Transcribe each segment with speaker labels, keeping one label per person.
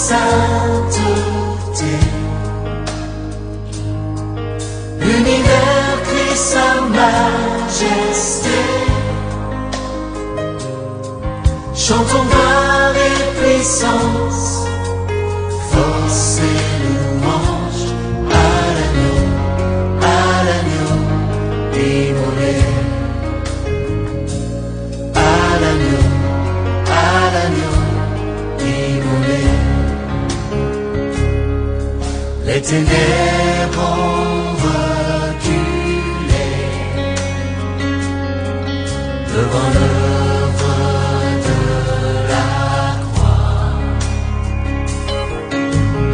Speaker 1: sainteté. L'univers crie sa majesté. Chantons gloire et puissance, force et louange à l'agneau immolé. À l'agneau immolé. Les ténèbres ont reculé devant l'œuvre de la croix,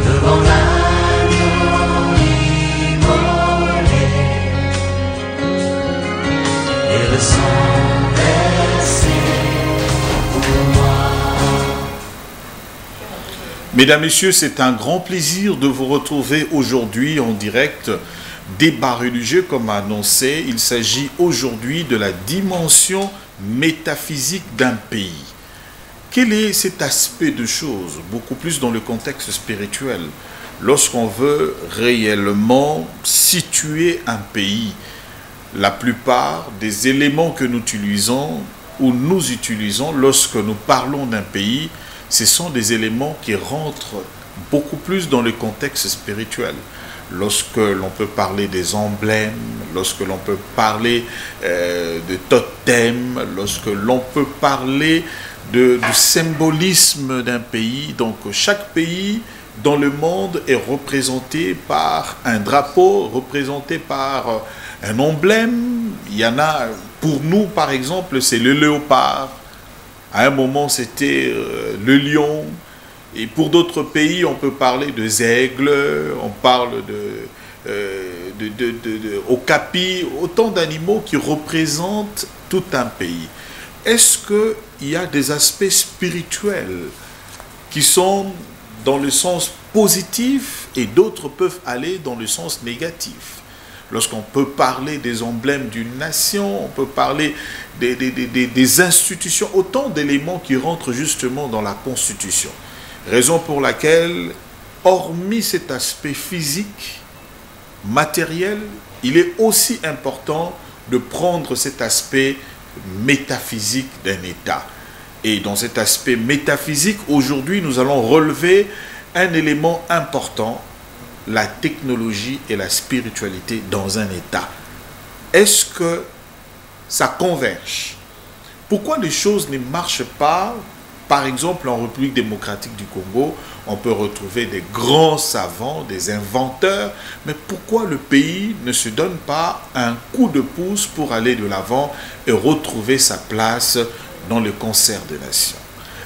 Speaker 1: devant l'agneau immolé et le sang versé pour moi.
Speaker 2: Mesdames, Messieurs, c'est un grand plaisir de vous retrouver aujourd'hui en direct. Débat religieux, comme annoncé, il s'agit aujourd'hui de la dimension métaphysique d'un pays. Quel est cet aspect de choses, beaucoup plus dans le contexte spirituel, lorsqu'on veut réellement situer un pays? La plupart des éléments que nous utilisons lorsque nous parlons d'un pays, ce sont des éléments qui rentrent beaucoup plus dans le contexte spirituel. Lorsque l'on peut parler des emblèmes, lorsque l'on peut parler de totems, lorsque l'on peut parler du symbolisme d'un pays. Donc chaque pays dans le monde est représenté par un drapeau, représenté par un emblème. Il y en a, pour nous par exemple, c'est le léopard. À un moment, c'était le lion. Et pour d'autres pays, on peut parler de aigles, on parle de okapi, autant d'animaux qui représentent tout un pays. Est-ce qu'il y a des aspects spirituels qui sont dans le sens positif et d'autres peuvent aller dans le sens négatif? Lorsqu'on peut parler des emblèmes d'une nation, on peut parler des institutions, autant d'éléments qui rentrent justement dans la Constitution. Raison pour laquelle, hormis cet aspect physique, matériel, il est aussi important de prendre cet aspect métaphysique d'un État. Et dans cet aspect métaphysique, aujourd'hui, nous allons relever un élément important, la technologie et la spiritualité dans un État. Est-ce que ça converge? Pourquoi les choses ne marchent pas? Par exemple, en République démocratique du Congo, on peut retrouver des grands savants, des inventeurs, mais pourquoi le pays ne se donne pas un coup de pouce pour aller de l'avant et retrouver sa place dans le concert des nations?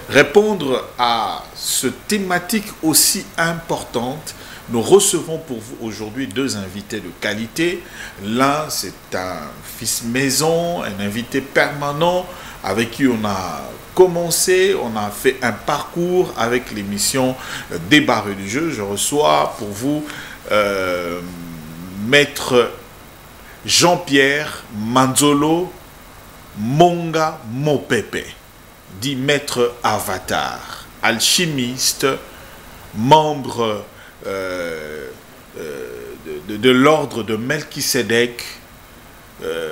Speaker 2: Répondre à cette thématique aussi importante, nous recevons pour vous aujourd'hui deux invités de qualité. L'un, c'est un fils maison, un invité permanent avec qui on a commencé, on a fait un parcours avec l'émission Débat religieux. Je reçois pour vous Maître Jean-Pierre Manzolo Monga Mopepe, dit Maître Avatar, alchimiste, membre de l'ordre de Melchisédek,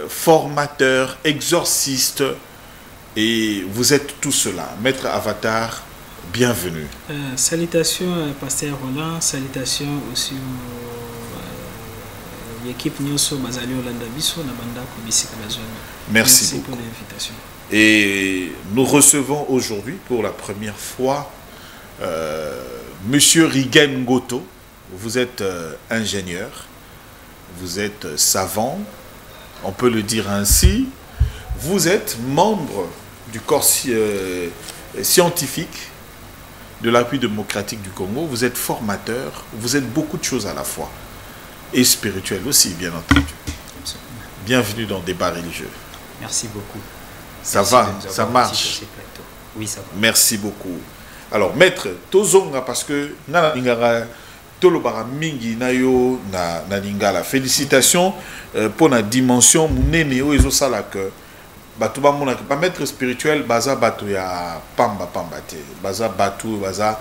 Speaker 2: formateur, exorciste, et vous êtes tout cela. Maître Avatar, bienvenue.
Speaker 3: Salutations Pasteur Roland, salutations aussi à l'équipe Nyoso Bazali Olanda Biso Nabanda Kobisi Kabazon.
Speaker 2: Merci
Speaker 3: pour l'invitation.
Speaker 2: Et nous recevons aujourd'hui pour la première fois Monsieur Rigen Goto. Vous êtes ingénieur, vous êtes savant, on peut le dire ainsi. Vous êtes membre du corps scientifique de l'appui démocratique du Congo. Vous êtes formateur, vous êtes beaucoup de choses à la fois. Et spirituel aussi, bien entendu.
Speaker 3: Absolument.
Speaker 2: Bienvenue dans Débat religieux.
Speaker 4: Merci beaucoup.
Speaker 2: Ça va, ça marche.
Speaker 4: Oui, ça va.
Speaker 2: Merci beaucoup. Alors, maître, tozonga parce que tolobara mingi na yo na lingala. Félicitations pour la dimension munene o ezo sala que bato ba mona ba maître spirituel baza bato ya pamba te. Baza bato baza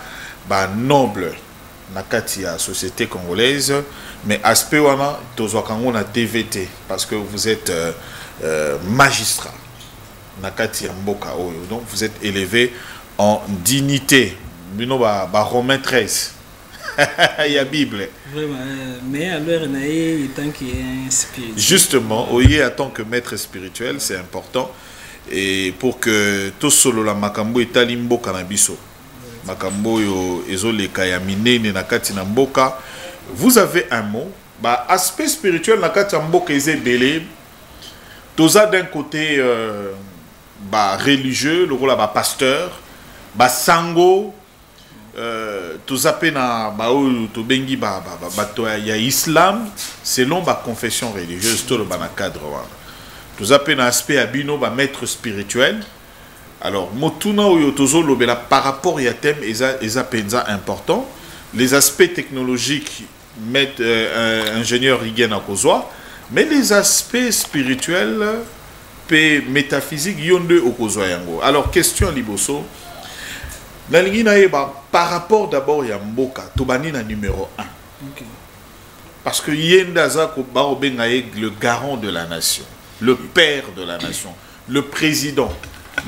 Speaker 2: ba noble na kati ya société congolaise, mais aspect wana tozwakango na DVT parce que vous êtes magistrat na kati ya mboka oyo, donc vous êtes élevé en dignité. Bino ba Romain 13. Il y a Bible.
Speaker 3: Vraiment, mais alors il tant qu'il est spirituel.
Speaker 2: Justement, oye en tant que maître spirituel, c'est important. Et pour que tout solo la makambo etalimbo kanabiso. Makambo yo ezole kayamine na kati na mboka. Vous avez un mot, bah aspect spirituel na kati ya mboka ezebele. Toza d'un côté bah religieux, le rôle bah pasteur, bah sango. Tous appelés na baou to bengi ba ya islam selon ba confession religieuse tout le bana cadre wana. Tous appelés na aspect abino ba maître spirituel. Alors motuna oyo tozo lobela par rapport ya thème eza penza important. Les aspects technologiques mettent ingénieur Rigena kozwa, mais les aspects spirituels pe métaphysique yonde okozwa yango. Alors question liboso. Par rapport d'abord à Mboka, Tobani na numéro 1.
Speaker 3: Okay.
Speaker 2: Parce que Yendaza le garant de la nation, le père de la nation, le président,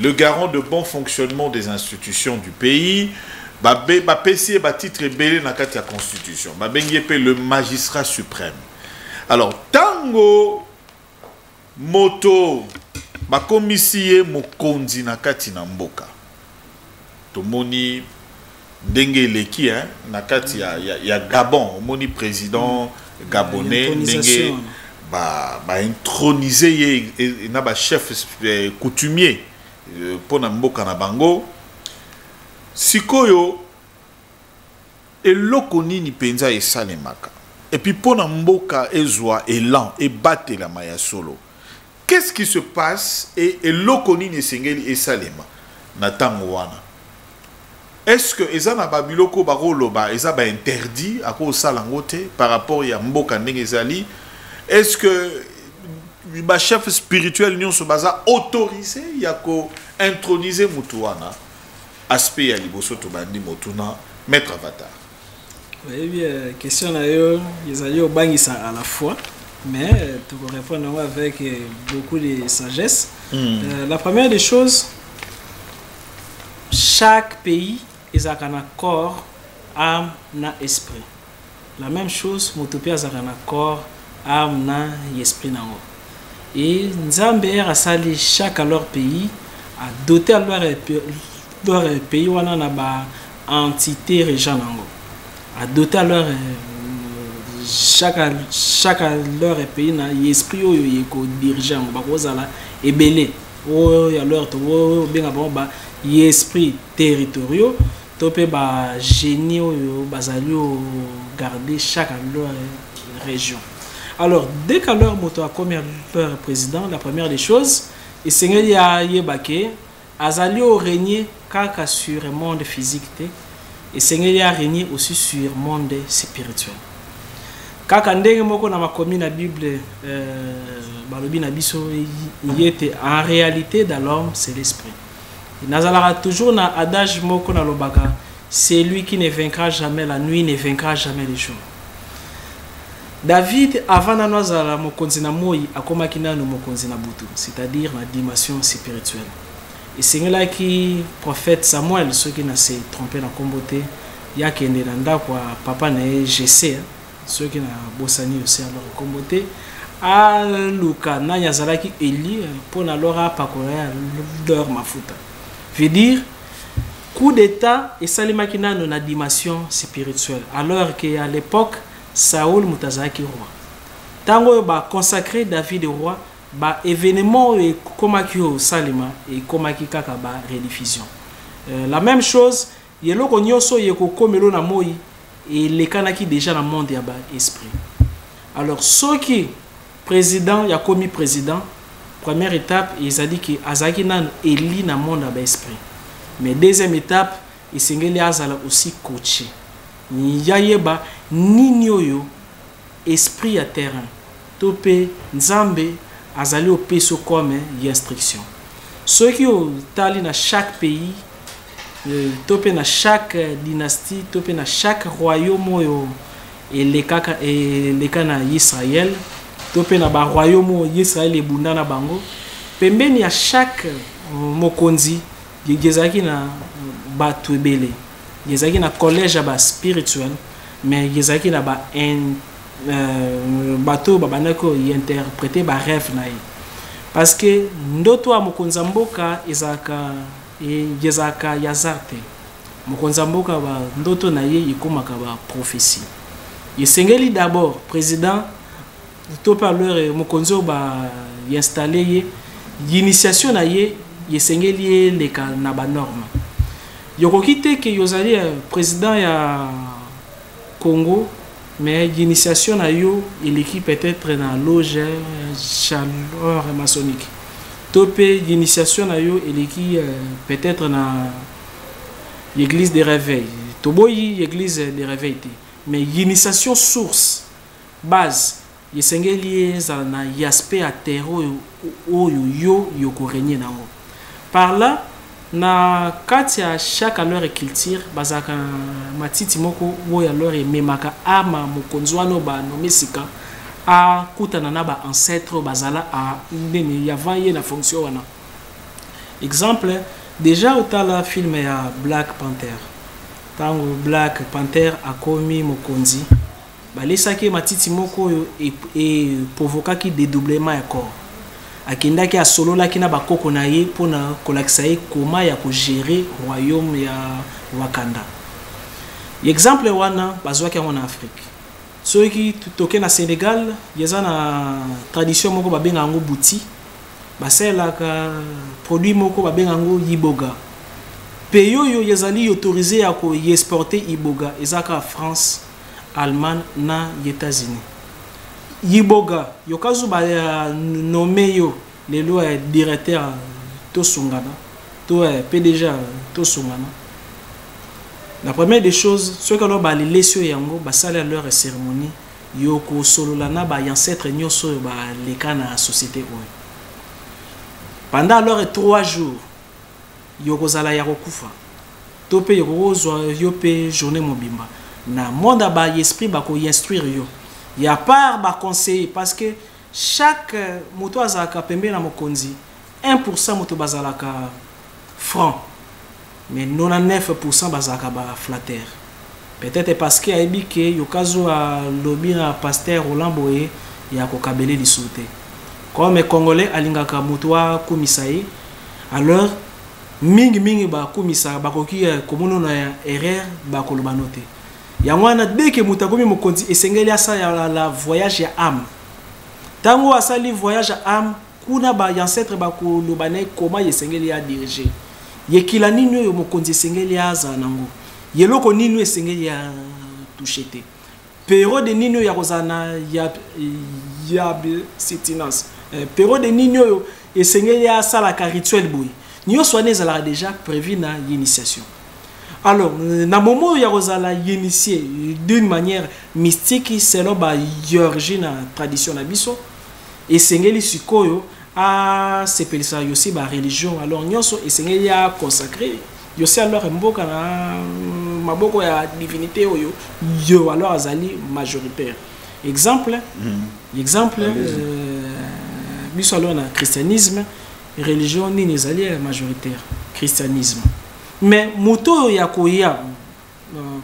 Speaker 2: le garant de bon fonctionnement des institutions du pays, PC titre belé na kati ya constitution, le magistrat suprême. Alors tango moto commissaire mokonzi na kati na Mboka. Moni ndenge leki na kati ya Gabon, moni président gabonais ndenge ba introniser na ba chef coutumier pour na mboka na bango sikoyo eloko nini penza esalemaka et puis pour na mboka ezwa élan et battre la maya solo. Qu'est-ce qui se passe et eloko nini esengeli esalema na tango wana? Est-ce que ezana babiloko baroloba ezaba interdit à cause salangote par rapport à mboka ndengezali? Est-ce que ba chef spirituel nyon se baza autorisé yako introniser mutuana aspect ya liboso to bandi motuna maître avatar?
Speaker 3: Oui, bien question na yo ezali obangisa à la fois, mais tu peux répondre avec beaucoup de sagesse. La première des choses, chaque pays est un accord âme na esprit. La même chose, motopia est un accord âme na esprit na. Et Nzambe a sali chaque leur pays a doté à leur pays wana na ba entité régionale nango. A doté à leur chaque leur pays na esprit oyo yeko dirigeant ba kozala ebele o ya leur to benga ba esprit territoriaux topé ba génie oyo bazali o garder chaque leur région. Alors dès qu'à leur moto a comme leur président, la première des choses et seigneur ya yebake azali o régner kaka sur le monde physique et seigneur ya régner aussi sur le monde spirituel. Kaka ndenge moko na makomi na Bible balobi na biso yete en réalité dans l'homme c'est l'esprit. Nazala toujours na adage moko na lobaka, c'est lui qui ne vaincra jamais la nuit, ne vaincra jamais le jour. David avant na nazala mokonzi na moi akomaki na mokonzi na butu, c'est-à-dire la dimension spirituelle. Et c'est là qui prophète Samuel ceux qui n'a s'est trompé na kombote ya kende nda kwa papa na GC ceux qui n'a bosani aussi alors kombote a luka na yazalaki Eli pour na lora pakoya leur mafuta. Veut dire coup d'état et salimaki na na dimension spirituelle alors qu'à l'époque Saoul mutazaki roi. Tango ba consacré David roi, ba événement et komaki au salima et komaki kaka ba rediffusion. La même chose, yelo ko nyoso yeko komelo na moi et les kanaki déjà dans monde ya ba esprit. Alors ceux qui président ya komi président, première étape ils a dit que azaki nan eli na monde ba esprit. Mais deuxième étape, il sengeli azala aussi coaché. Yayeba nini oyo esprit à terrain topé nzambe azali au peso comme instruction ceux qui ont tali na chaque pays topé na chaque dynastie, topé na chaque royaume oyo eleka na Israël, topé na ba royaume Israël ebunda na bango. Pembeni ya chaque mokonzi yezaki na batu ebele, yezaki na collège ba spirituel, mais yezaki na ba bato babanako interpréter ba rêve na ye. Parce que ndoto ya mokonza mboka ezaka yazarte. Mokonza mboka ba ndoto na ye ikomaka ba prophétie. Yesengeli d'abord président to parleur mokonzo ba installé ye initiation na ye yesengeli leka na ba norme. Yokoki te ke yozali président ya Congo, mais l'initiation na yo eleki peut-être na loge chaleur maçonnique. Topé l'initiation na yo eleki peut-être na l'église des réveils. Toboyi église des réveils. Mais l'initiation source base yesengeli za na yaspect à terreau yo yoko régner nango. Par là na kati ya chaque leur culture bazaka matiti moko oya leur memaka ama mokonzwano ba nomesika a kutana na ba ancêtre bazala a ndeni yava ye na fonction wana. Exemple déjà otala film ya Black Panther. Tango Black Panther akomi mokonzi balesaki matiti moko e provokaki dédoublement ya corps. Akendaki asololaki na bakoko na ye pona kolakisa ye koma ya ko gérer royaume ya Wakanda. Exemple wana bazwaki en Afrique. Ceux qui toke na Sénégal, yeza na tradition moko babenga ngo bouti. Basela ka produit moko babenga ngo iboga. Peyo yo yezali autorisé à ko exporter iboga ezaka France, Allemagne na États-Unis. Yiboga yokazu ba nommé yo le lo directeur to sungana to PDG to sungana. La première des choses ceux que ba lesio yango ba sala leur cérémonie yoko solola na ba ancêtre nyoso ba leka na société oyo. Pendant leur 3 jours yoko zala ya kokufa. To pe yoko zo yo pe journée mobimba. Na monde ba esprit ba ko instruire yo. Il y a pas de conseil parce que chaque moto azalaka pembe na mokonzi 1% moto bazalaka franc mais 99% bazalaka ba flatteur. Peut-être parce que aibi ke yokazo a lobby na pasteur Roland Boye ya ko kabele lisute. Comme congolais alingaka moto wa komisaye alors mingi ba komisa ba koki komono na erreur ba koloba note. Yangwana dès que mutakomi mokonzi esengeli asa ya la voyage ya âme. Tango asali voyage ya âme kuna ba ancêtre ba ko lobane comment esengeli ya diriger. Yekila nini yo mokonzi esengeli aza nango. Yeloko nini esengeli ya touchete. Pero de nini ya rozana ya sitinance. Pero de nini yo esengeli ya sala ka rituel boy. Nyo soane zala déjà prévu na initiation. Alors, na moment où Yarosala initié d'une manière mystique, selon ba origine tradition na biso, et sengeli sikoyo a sepeli sa yosi ba religion. Alors nyonso et sengeli a consacré yosi alors mboka na maboko ya divinité oyo yo alors azali majoritaire. Exemple, biso alors na christianisme, religion ni ezali majoritaire, christianisme. Mais moto ya koya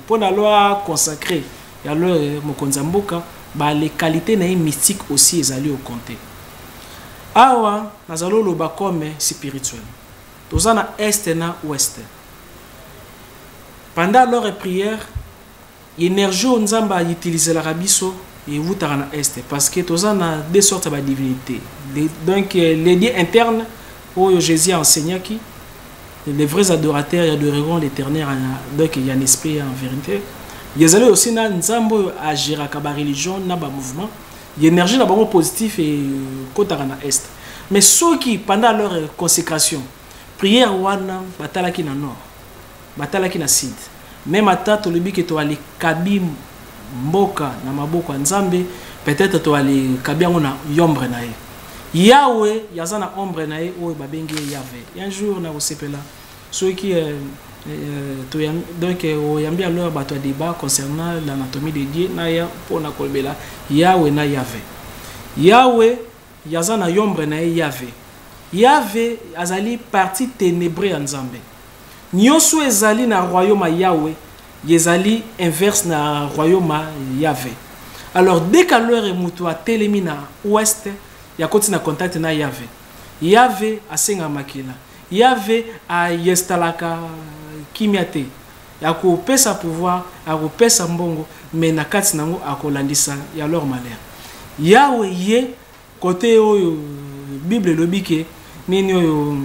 Speaker 3: pour la loi consacrée ya le mokonza mboka ba les qualités na mystique aussi ezali au compter. Awa nazalo loba comme spirituel. Toza na est na ouest. Pendant leur prière, énergie nzamba utiliser la rabiso et vous na est parce que toza na deux sortes de divinités. Donc les dieux internes où Jésus a enseigné qui les vrais adorateurs adoreront l'Éternel, donc il y a un esprit en vérité. Ils allaient aussi dans nzambo agir à la religion, na ba mouvement, l'énergie na ba positif et kotara na est. Mais ceux qui pendant leur consécration, prière wana batalaki na nord, batalaki na sud. Même ata to lebi que to ali kabi mboka na maboko nzambe, peut-être to ali kabi na yombre na ye. Yahweh yazana ombre na ye o babengi Yahvé. Un jour na osepela ceux qui donc oyambi alors bato débat concernant l'anatomie de Dieu na ya pona kolbela Yahweh na Yahvé. Yahweh yaza na yombre na Yahvé. Yahvé azali partie ténébrée en Nzambe. Nyonso ezali na royaume Yahweh, ezali inverse na royaume Yahvé. Alors dès qu'à l'heure mutu a telemi na ouest, ya koti na contact na Yahvé. Yahvé asenga makila. Yahvé a yestalaka kimiate. Ya ko pesa pouvoir, a ko pesa mbongo, mais na kati nango akolandisa ya leur malheur. Yahweh ye côté oyo Bible lobike nini oyo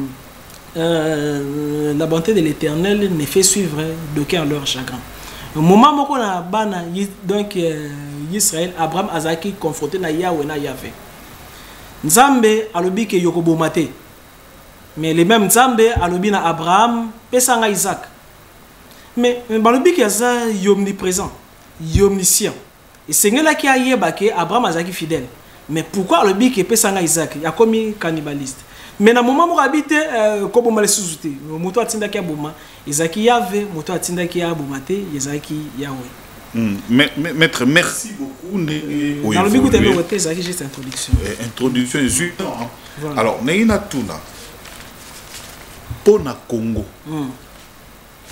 Speaker 3: la bonté de l'Éternel ne fait suivre d'aucun leur chagrin. Au moment où on a bana donc Israël, Abraham azaki confronté na Yahweh na Yahvé. Nzambe alobi ke yokobomate. Mais les mêmes Nzambe alobi na Abraham pesanga Isaac. Mais balobi ke aza omniprésent, omniscient. Et c'est là qui a yeba ke Abraham azaki fidèle. Mais pourquoi alobi ke pesanga Isaac? Il a commis cannibaliste. Mais dans le moment où habite comme on sous moto atinda ki aboma Isaac Yahvé, moto atinda ki abomate Isaac Yahweh.
Speaker 2: Maître, merci beaucoup.
Speaker 3: Dans le but de voter, c'est juste introduction.
Speaker 2: Introduction, juste. Alors, Neina Tuna, Pona Congo,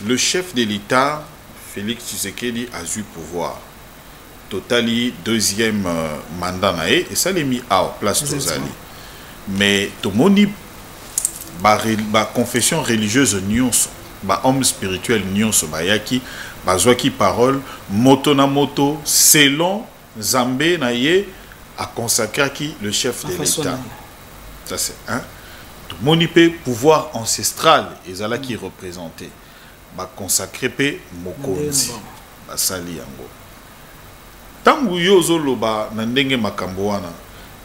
Speaker 2: le chef de l'État, Félix Tshisekedi, a eu pouvoir. Totali, deuxième mandat, et ça l'a mis à place Tozali. Mais tout le monde, la confession religieuse, homme spirituel, yaki, bazwaki parole, moto na moto, selon Zambé naye, a consacré qui le chef de l'État. Ça c'est un. Tout le monde peut pouvoir ancestral, et ça là qui représentait. Ba consacré pe mokonzi, ba sali yango. Tangu yozo loba na ndenge makambo wana.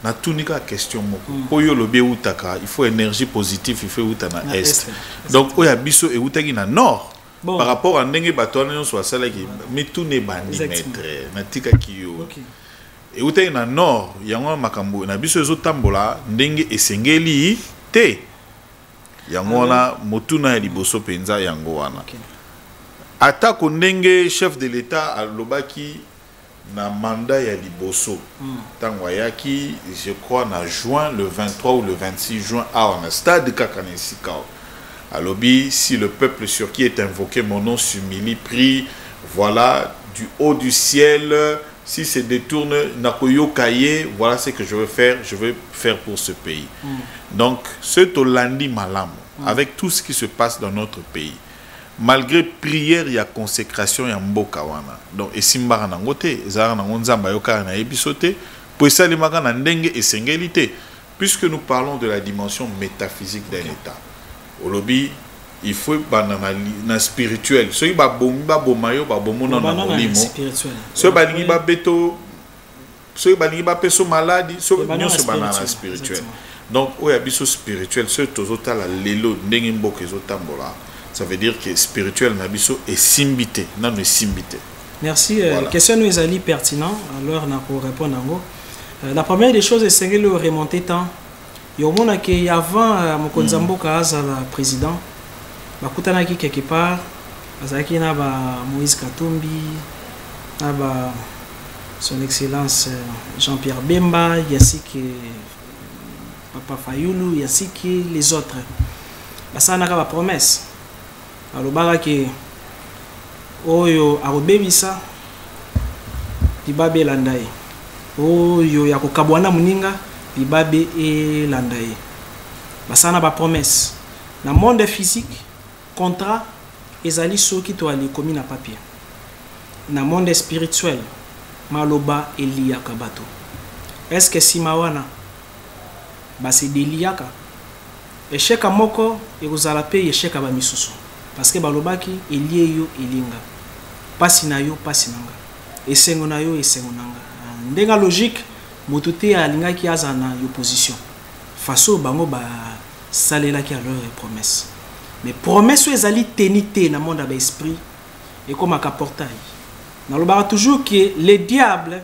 Speaker 2: Na tunika question moko poyo lobe utaka il faut énergie positive il faut utana est donc oya biso e utaki na nord par rapport à ndenge batona nyo so sala ki mitune bandi maître na tika kiyo e utaki na nord yango makambo na biso ezotambola ndenge esengeli te yango na motuna ya liboso penza yango wana atako ndenge chef de l'état alobaki na mandat ya liboso tangwayaki je crois na juin le 23 ou le 26 juin à stade Kakanesika alobi si le peuple sur qui est invoqué mon nom s'humilie prie voilà du haut du ciel si se détourne nakoyo kaye voilà ce que je veux faire pour ce pays donc ce tolandi malam avec tout ce qui se passe dans notre pays. Malgré prière, il y a consécration, il y a mboka wana. Donc, et simbara nangote, zara nangonzamba yoka na ebisote, pour ça les magana ndenge et singélité. Puisque nous parlons de la dimension métaphysique d'un État. Au lobby, il faut na spirituel. Ceux qui ba bombi ba bomayo ba bomona na molimo. Ceux ba lingi ba beto, ceux ba lingi ba peso maladie, ceux nyonso banana spirituel. Donc, au yabiso spirituel, ceux tozota la lelo ndenge mboka ezotambola. Ça veut dire que spirituel nabiso est simbité, non est simbité.
Speaker 3: Merci. Voilà. Question nous est pertinent. Alors on a pour répondre en gros. La première des choses c'est de remonter temps. Il y a un qui avant Mokonzambo Kaza la président, bakutana ki quelque part, azaki na ba Moïse Katumbi, na ba son excellence Jean-Pierre Bemba, Yassiki Papa Fayoulou, Yassiki les autres. Ça n'a pas promesse. Alors que oyo arobebisa libabe landai oyo ya kokabwana muninga libabe e landai basana ba promesse na monde physique contrat ezali soki to ali komi na papier na monde spirituel maloba eliaka bato est-ce que simawana basi deliaka esheka moko ekozala pe esheka ba misusu parce que balobaki elie yo elinga pasi na yo pasi nanga esengo na yo esengo nanga ndenga logique motote alinga ki azana yo position façon bango ba salela ki alors promesse mais promesse ezali tenité na monde ba esprit et comme un portail na lobaka toujours que le diable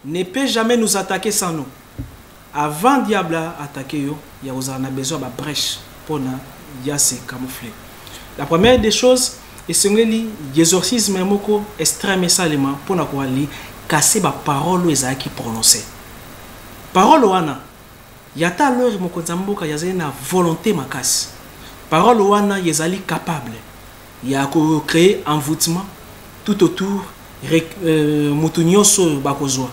Speaker 3: ne peut jamais nous attaquer sans nous avant diable attaquer yo ya ozana besoin ba brèche pona ya se camoufler. La première des choses, c'est l'exorcisme moko extrême salement pour na ko ali casser ba parole ezaki prononcer. Parole wana yata leur moko nzamboka yazali na volonté makasi. Parole wana yazali capable ya ko créer envoûtement tout autour mutu nyonso bakozwa.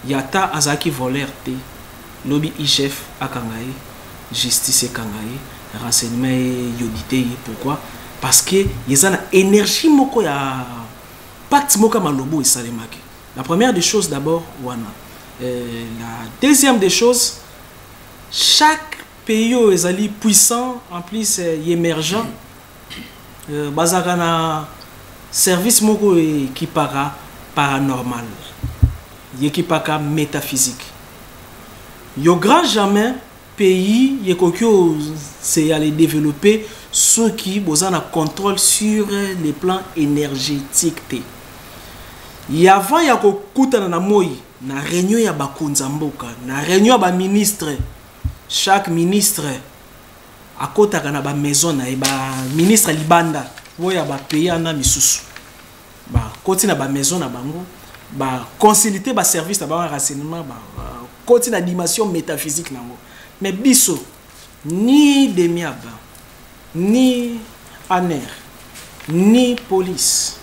Speaker 3: Yata azaki voleur te lobi IGF akangaye justice akangaye renseignement yodité. Pourquoi? Parce que y a une énergie moko ya pacte moka malobo et salemaki. La première des choses d'abord wana. La deuxième des choses, chaque pays est puissant, en plus émergent. Bazakana service moko qui para paranormal, qui para métaphysique. Yo grand jamais pays c'est aller développer ceux qui ont un contrôle sur les plans énergétiques. Et avant, il y a une réunion ya bakonzamboka, na réunion ba ministre, chaque ministre à côté de la maison na ba ministre libanda, voya ba pays na misusu. Ba côté na ba maison na bango, ba consulter ba service na ba renseignement, ba côté na dimension métaphysique nango. Mais biso ni demiaba, ni ANER, ni police,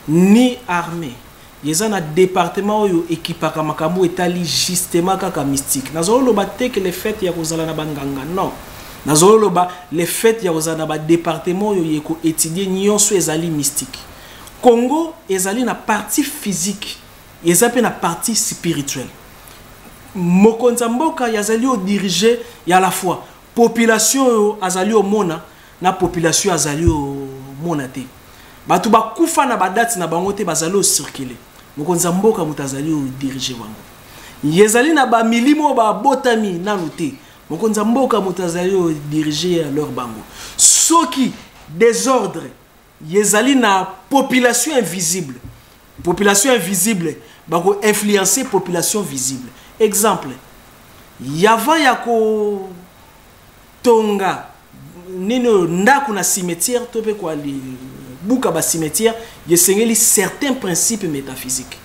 Speaker 3: ni armée. Il y a un département qui équipe makambo etali justement kaka mystique. Nazolo loba te que les fêtes ya kozala na banganga non. Nazolo loba les fêtes ya kozala na ba département yo ko étudier nyonso ezali mystique. Congo ezali na partie physique, ezali na partie spirituelle. Mokonza mboka yazali o diriger ya la fois population azali o mona na population azali o mona te. Batu ba kufa na badati na bango te bazali o circuler. Mokonza mboka mutazali o diriger wango. Yezali na ba milimo ba botami na luté. Mokonza mboka mutazali o diriger leur bango. Soki désordre yezali na population invisible. Population invisible bako influencer population visible. Exemple, yava yako tonga nino ndaku na cimetière tope kwa li buka ba cimetière yesengeli certains principes métaphysiques.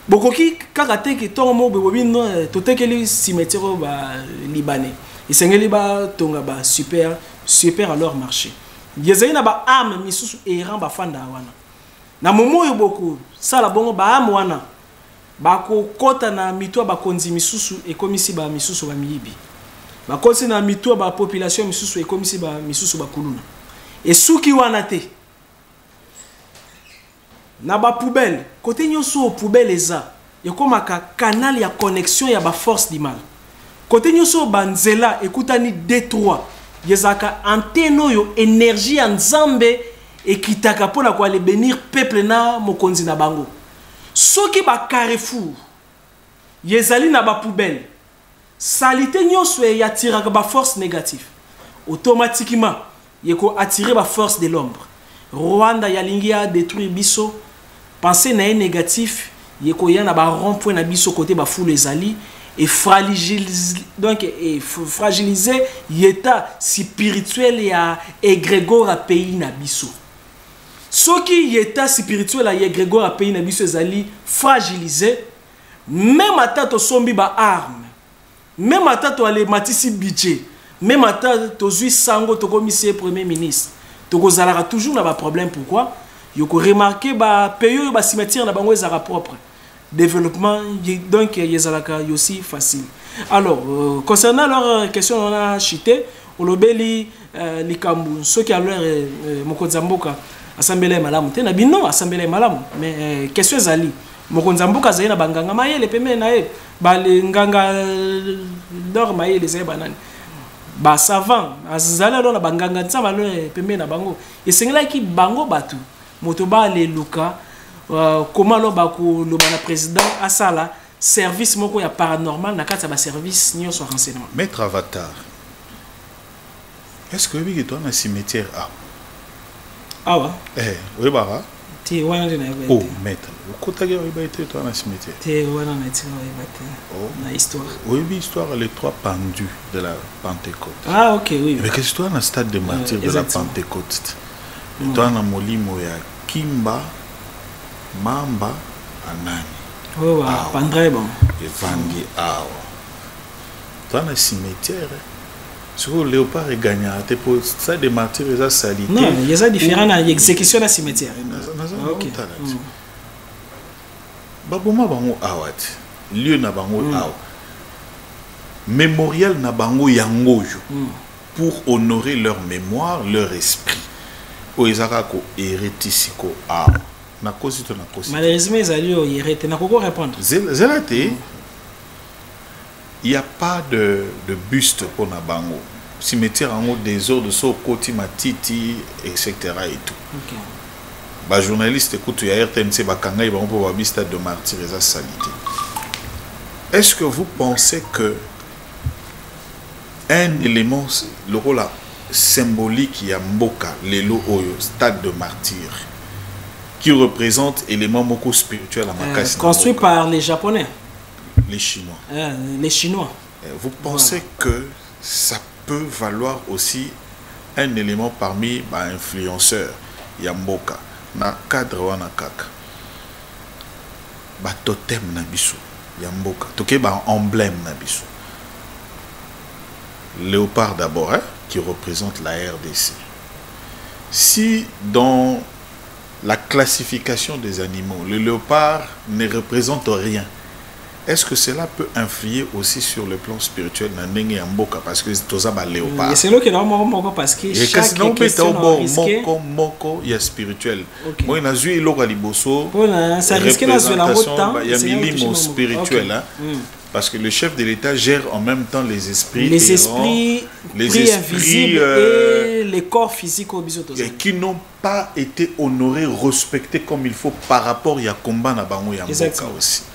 Speaker 3: Bokoki kakate ki tonga mo bebobino totekeli cimetière ba libanais. Yesengeli ba tonga ba super à leur marché. Yezeli na ba âme misusu errant ba fanda wana. Na momo yo boko sala bongo ba âme wana. Bako kota na mitwa bakonzi misusu ekomisi ba misusu ba miyibi. Bakonzi na mitwa ba population misusu ekomisi ba misusu ba kuluna. Et suki wana te. Na ba poubelle, côté nyonso poubelle eza, yekomaka canal ya connexion ya ba force du mal. Côté nyonso banzela ekutani D3, yezaka antenne yo énergie nzambe ekitaka pona ko aller bénir peuple na mokonzi na bango. Soki ba carrefour yezali na ba poubelle salité nyonso ya tiraka ba force négative automatiquement yeko attirer ba force de l'ombre. Rwanda yalingi a détruire biso pensée na négatif yeko yana ba rond-point na biso côté ba foule ezali et fragiliser donc et fragiliser l'état spirituel ya égrégore a pays na biso. Ce qui est état spirituel à Grégor a pays na biso ezali fragilisé, même à tato sombi ba arme, même à tato ale matisi budget, même à tato zui sango to commissaire premier ministre, to kozalaka toujours na ba problème. Pourquoi? Yoko remarqué ba pays ba cimetière na bango ezala propre. Développement donc yezalaka aussi facile. Alors concernant leur question on a chité olobeli likambu ceux qui a leur mokonza mboka assemblée malamu te na bino assemblée malamu mais question ezali mokonza mboka zali na banganga mayele pembe na ye ba le nganga dor mayele zali banani ba savant azali na banganga ntsama lo pembe na bango esengela ki bango batu moto ba le luka comment lo ba ko lo bana président asala service moko ya paranormal na kati ba service nyo so renseignement.
Speaker 2: Maître Avatar, est-ce que oui toi na cimetière
Speaker 3: awa
Speaker 2: oui bara
Speaker 3: ti wana na
Speaker 2: oh maître okotaki oyiba ete toi na cimetière
Speaker 3: ti wana na ti oyiba te na histoire
Speaker 2: oyibi histoire les trois pendus de la Pentecôte.
Speaker 3: Ah ok oui
Speaker 2: mais qu'est-ce que toi na stade de martyr de la Pentecôte Toi na molimo ya Kimba Mamba Anani.
Speaker 3: Oh, Pandré, bon.
Speaker 2: Evangi awa. Toi na cimetière. Sur le léopard est gagnant. Pour ça des martyrs et salité.
Speaker 3: Non, il y a différents dans l'exécution de la cimetière.
Speaker 2: Ok. Baboma bango awat. Lieu na bango awa. Mémorial na bango yangojo. Pour honorer leur mémoire, leur esprit. O ezakako hérétisiko awa. Na kosi to na kosi.
Speaker 3: Malheureusement, ils allaient hériter. Na koko répondre.
Speaker 2: Zelate. Il n'y a pas de buste pour Nabango. Cimetière en haut des ordres, so Koti Matiti, etc. et tout.
Speaker 3: Ok.
Speaker 2: Bah, journaliste, écoute, il y a RTNC, Bakanga, ils vont pouvoir voir stade de martyr et sa salité. Est-ce que vous pensez que un élément, le rôle symbolique, il y a Mboka, Lelo Oyo, stade de martyr, qui représente élément moko spirituel à Makasi?
Speaker 3: Construit par les Japonais.
Speaker 2: Les Chinois.
Speaker 3: Les Chinois.
Speaker 2: Vous pensez que ça peut valoir aussi un élément parmi les influenceurs Yamboka, na cadre wana kaka. Ba totem na biso Yamboka. Toke ba emblème na biso. Léopard d'abord, hein, qui représente la RDC. Si dans la classification des animaux, le léopard ne représente rien, est-ce que cela peut influer aussi sur le plan spirituel dans Ndenge ya Mboka parce que toza ba léopard?
Speaker 3: C'est là que non parce que chaque question risqué
Speaker 2: moko ya spirituel. Moi na zui eloko liboso.
Speaker 3: Ça risque na zui la temps.
Speaker 2: Il y a milimo spirituel hein. Parce que le chef de l'État gère en même temps les esprits,
Speaker 3: les esprits invisibles et les corps physiques au biso
Speaker 2: et qui n'ont pas été honorés, respectés comme il faut par rapport à combat na bango ya Mboka aussi.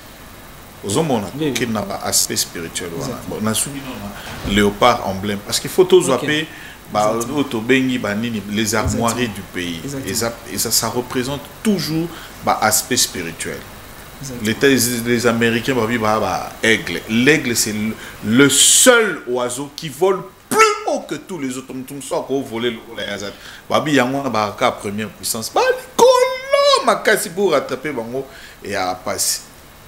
Speaker 2: Aux hommes, qui n'a pas aspect spirituel. On a soumis léopard emblème. Parce qu'il faut tous appeler les armoiries du pays. Et ça représente toujours l'aspect spirituel. Les Américains vont dire aigle. L'aigle, c'est le seul oiseau qui vole plus haut que tous les autres. Tout ça qu'on volait le Yazat. Babi Yangon a première puissance. Makasi pour rattraper Bango et à passer.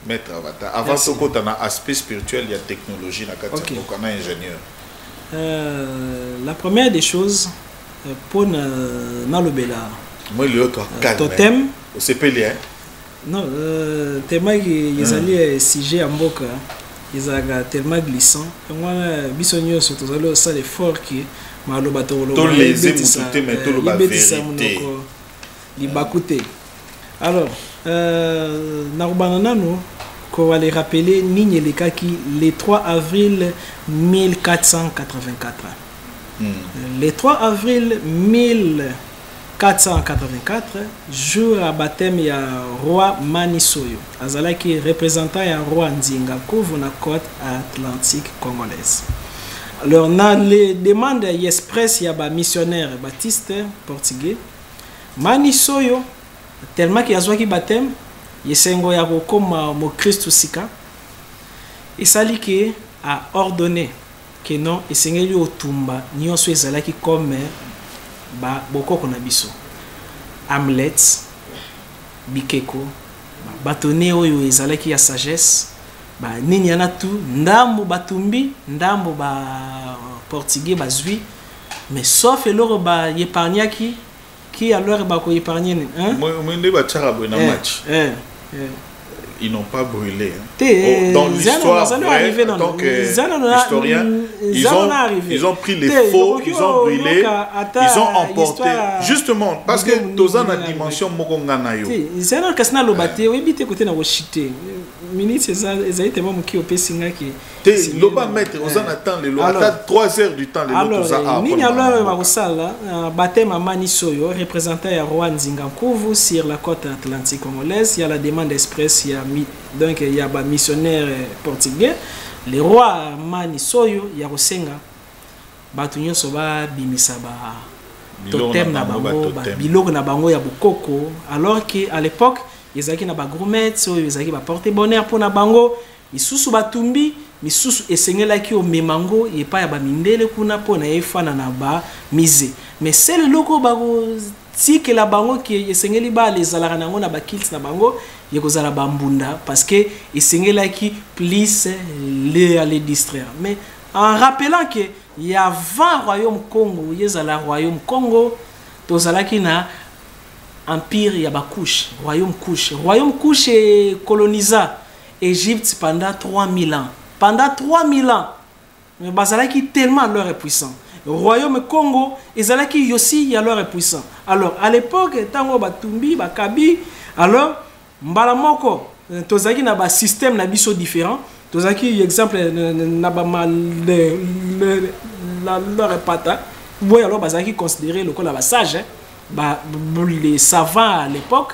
Speaker 2: Maître Avatar. Avant ce qu'on a aspect spirituel, il y a technologie, on a ingénieur.
Speaker 3: La première des choses, pour Nalobela.
Speaker 2: Moi, l'autre,
Speaker 3: totem.
Speaker 2: C'est pelé,
Speaker 3: non, tellement qu'ils allaient siger à Mboka, ils avaient tellement glissant. Et moi, bisogno surtout ça l'effort qui m'a le bateau.
Speaker 2: Tous les émoutés, mais tout le vérité.
Speaker 3: Il va coûter. Alors, Narubananano, qu'on va les rappeler, Nigne Lekaki, le 3 avril 1484. Le 3 avril 1484, jour à baptême, il y a roi Manisoyo. Azalaki représentant un roi Ndinga couvre la côte atlantique congolaise. Alors, dans les demandes express, il y a un missionnaire baptiste portugais. Manisoyo, tellement qu'il y a un baptême, il y a un comme mon Christ Sika. Et ça qui a ordonné que non, et c'est un tumba, ni on soit là qui comme beaucoup qu'on a biso. Hamlet, Bikeko, bâtonné oyo ezala qui a sagesse, nini yana tout, ndambo batumbi, ndambo ba portugais bazui, mais sauf l'or ba épargna qui alors ba ko épargner hein.
Speaker 2: Moi ne ba tchara bo na match. Ils n'ont pas brûlé.
Speaker 3: Dans l'histoire, en tant
Speaker 2: qu'historien, ils ont pris les faux, ils ont brûlé, ils ont emporté. Justement, parce que dans la dimension Mokonganayo.
Speaker 3: Ils ont cassé le bateau, ils étaient côté na Washington. Ministre, ils étaient même qui au Pessinga qui.
Speaker 2: Le bas maître, on attend les lois. Attends 3 heures du temps les lois.
Speaker 3: Alors, ni alors Marusala, baptême à Manisoyo, représentant à roi Nzingankouvu sur la côte atlantique congolaise. Il y a la demande express, donc il y a un missionnaire portugais. Le roi Manisoyo, il y a Rosenga. Batunyo soba bimisa ba totem na bango, biloko na bango ya bokoko. Alors qu'à l'époque, ils avaient na ba gourmet, ils avaient ba porter bonheur pour na bango. Misusu batumbi, misusu esengela ki o memango et pas ya ba mindele kuna pona efana na ba mise. Mais c'est le logo ba tike la bango ki esengeli ba les alaka nango na ba kills na bango ye kozala bambunda parce que esengela ki plus les distraire. Mais en rappelant que il y a 20 royaumes Congo, yezala royaume Congo, tozalaki na empire ya ba couche, royaume couche. Royaume couche est colonisa Égypte pendant 3000 ans. Pendant 3000 ans. Mais bazalaki tellement leur est puissant. Royaume Congo, ezalaki aussi ya leur est puissant. Alors à l'époque tango batumbi, bakabi, alors mbala moko tozaki na ba système na biso différent. Tozaki exemple na ba mal la leur pata. Vous alors bazalaki considéré le la sage, les savants à l'époque.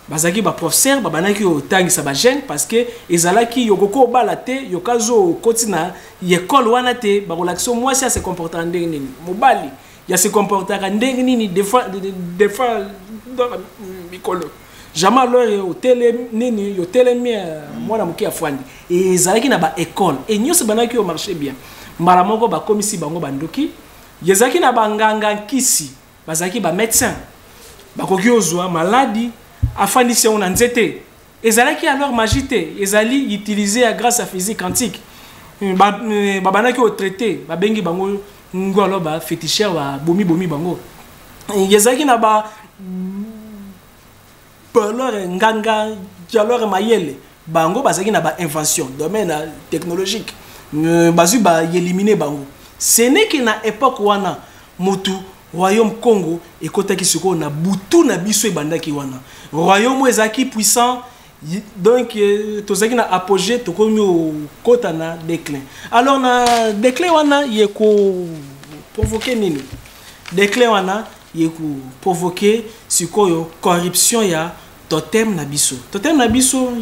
Speaker 3: Bazaki ba professeur babanaki o tangi sa ba jeune parce que ezalaki yokoko balate yokazo kotina école wana te ba relaxo moi ça se comporter ndenge nini mobali ya se comporter ndenge nini des fois dans mikolo jamais alors hôtel nini hôtel mia mwana muki afwandi ezalaki na ba école et nyose banaki au marché bien mbala moko ba komisi bango bandoki yezaki na banganga kisi bazaki ba médecin bakoki ozwa maladie afin si on a nzete ezalaki alors magité ezali utilisé grâce à physique quantique babanaki au traité babengi bango ngolo ba féticheur ba bomi bango ezalaki na ba alors nganga alors mayele bango bazaki na ba invention domaine technologique bazu ba éliminer bango ce n'est que na époque wana mutu royaume Congo et kotaki siko na butu na biso e bandaki wana royaume ezaki puissant donc tozaki na apogée tokomi au kota na déclin. Alors na déclin wana yeko provoquer nini déclin wana yeko provoquer sikoyo corruption ya totem na biso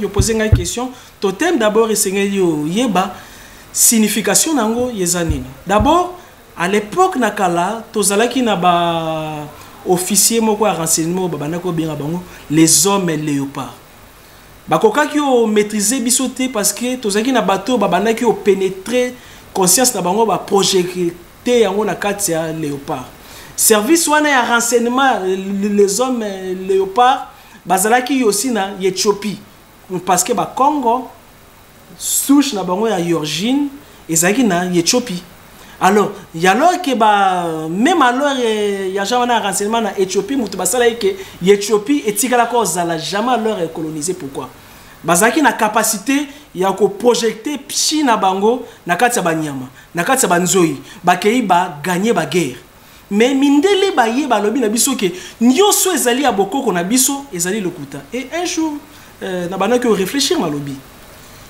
Speaker 3: yo poser une question totem d'abord esengeli yo yeba signification nango yeza nini. D'abord à l'époque nakala tozalaki na ba officier moko ya renseignement babanako bien bango les hommes léopards bakokaki o maîtriser biso te parce que tozalaki na bateau babanaki o pénétrer conscience na bango ba projecter yango na kati ya léopard service wana ya renseignement les hommes léopards bazalaki aussi na Éthiopie parce que ba Congo souche na bango ya origine ezalaki na Éthiopie. Alors, il y a alors que même alors il y a jamais un renseignement en Éthiopie, mutu basala que l'Éthiopie est tigala cause la jamais alors colonisé. Pourquoi? Bazaki na capacité ya ko projeter pchi na bango na kati ya banyama, na kati ya banzoi, bakei ba gagner ba guerre. Mais mindele ba ye ba lobi na biso ke nyoso ezali ya bokoko na biso ezali lokuta. Et un jour na bana que réfléchir na lobi.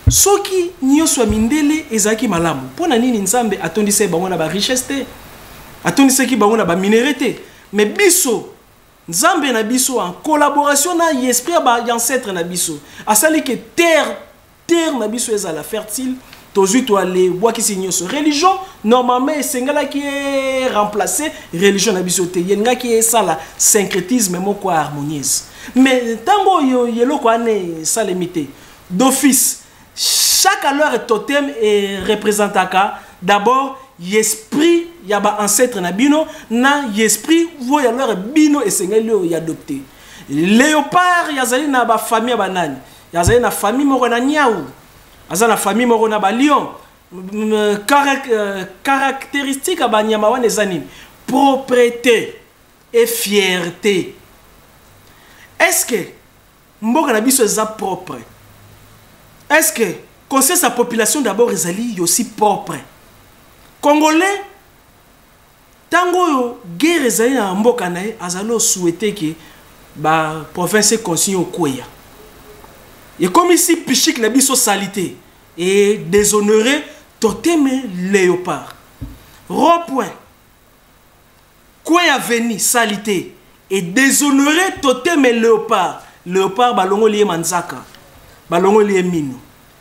Speaker 3: Soki nyoso mindele ezaki malamu pona nini nzambe atondise bango na ba richesse te atondise ki bango na ba minéralité mais biso nzambe na biso en collaboration na esprit ba ancêtre na biso asali que terre na biso ezala fertile tozui to aller bois ki nyoso religion normalement esengala ki remplacer religion na biso te yenga ki sala syncrétisme moko harmonieuse mais tango yo yelo ko ane salemité d'office. Chaque alors totem est représentaka d'abord l'esprit yaba ancêtre na bino na l'esprit voya alors bino esengeli y adopté léopard yazali na ba famille banani yazali na famille moko na niaou azali na famille moko na ba lion caractéristique ba nyama wana ezani propreté et fierté. Est-ce que mboka na biso eza propre? Est-ce que concerne sa population d'abord ezali aussi propre? Congolais tango yo guerre ezali na mboka na azalo souhaiter que ba province continue okoya. Et comme ici pichique na biso salité et déshonorer totem léopard. Repoint quoi veni salité et déshonorer totem léopard. Léopard balongo lié manzaka. Balongo lié mino.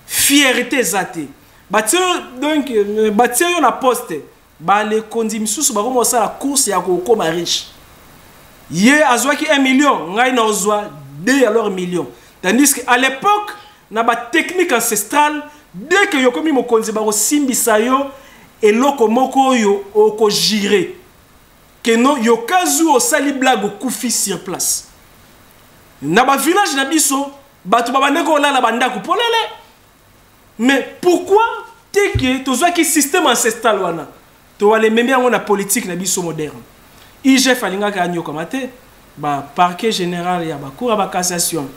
Speaker 3: Fierté zate. Batie donc batie yo na poste. Ba le kondi misusu ba komo sa la course ya ko koma riche. Ye azwa ki 1 million, ngai na ozwa 2 alors millions. Tandis que à l'époque na ba technique ancestrale dès que yo komi mokonzi ba ko simbisa yo eloko moko yo oko girer. que non yokazu au sali blague kufi sur place na ba village na biso batu babande ko la banda ko polele mais pourquoi te que tozwa ki système ancestral wana to wale même yango na politique na biso moderne IGF alinga ka nyo komate ba parquet général ya ba cour ba cassation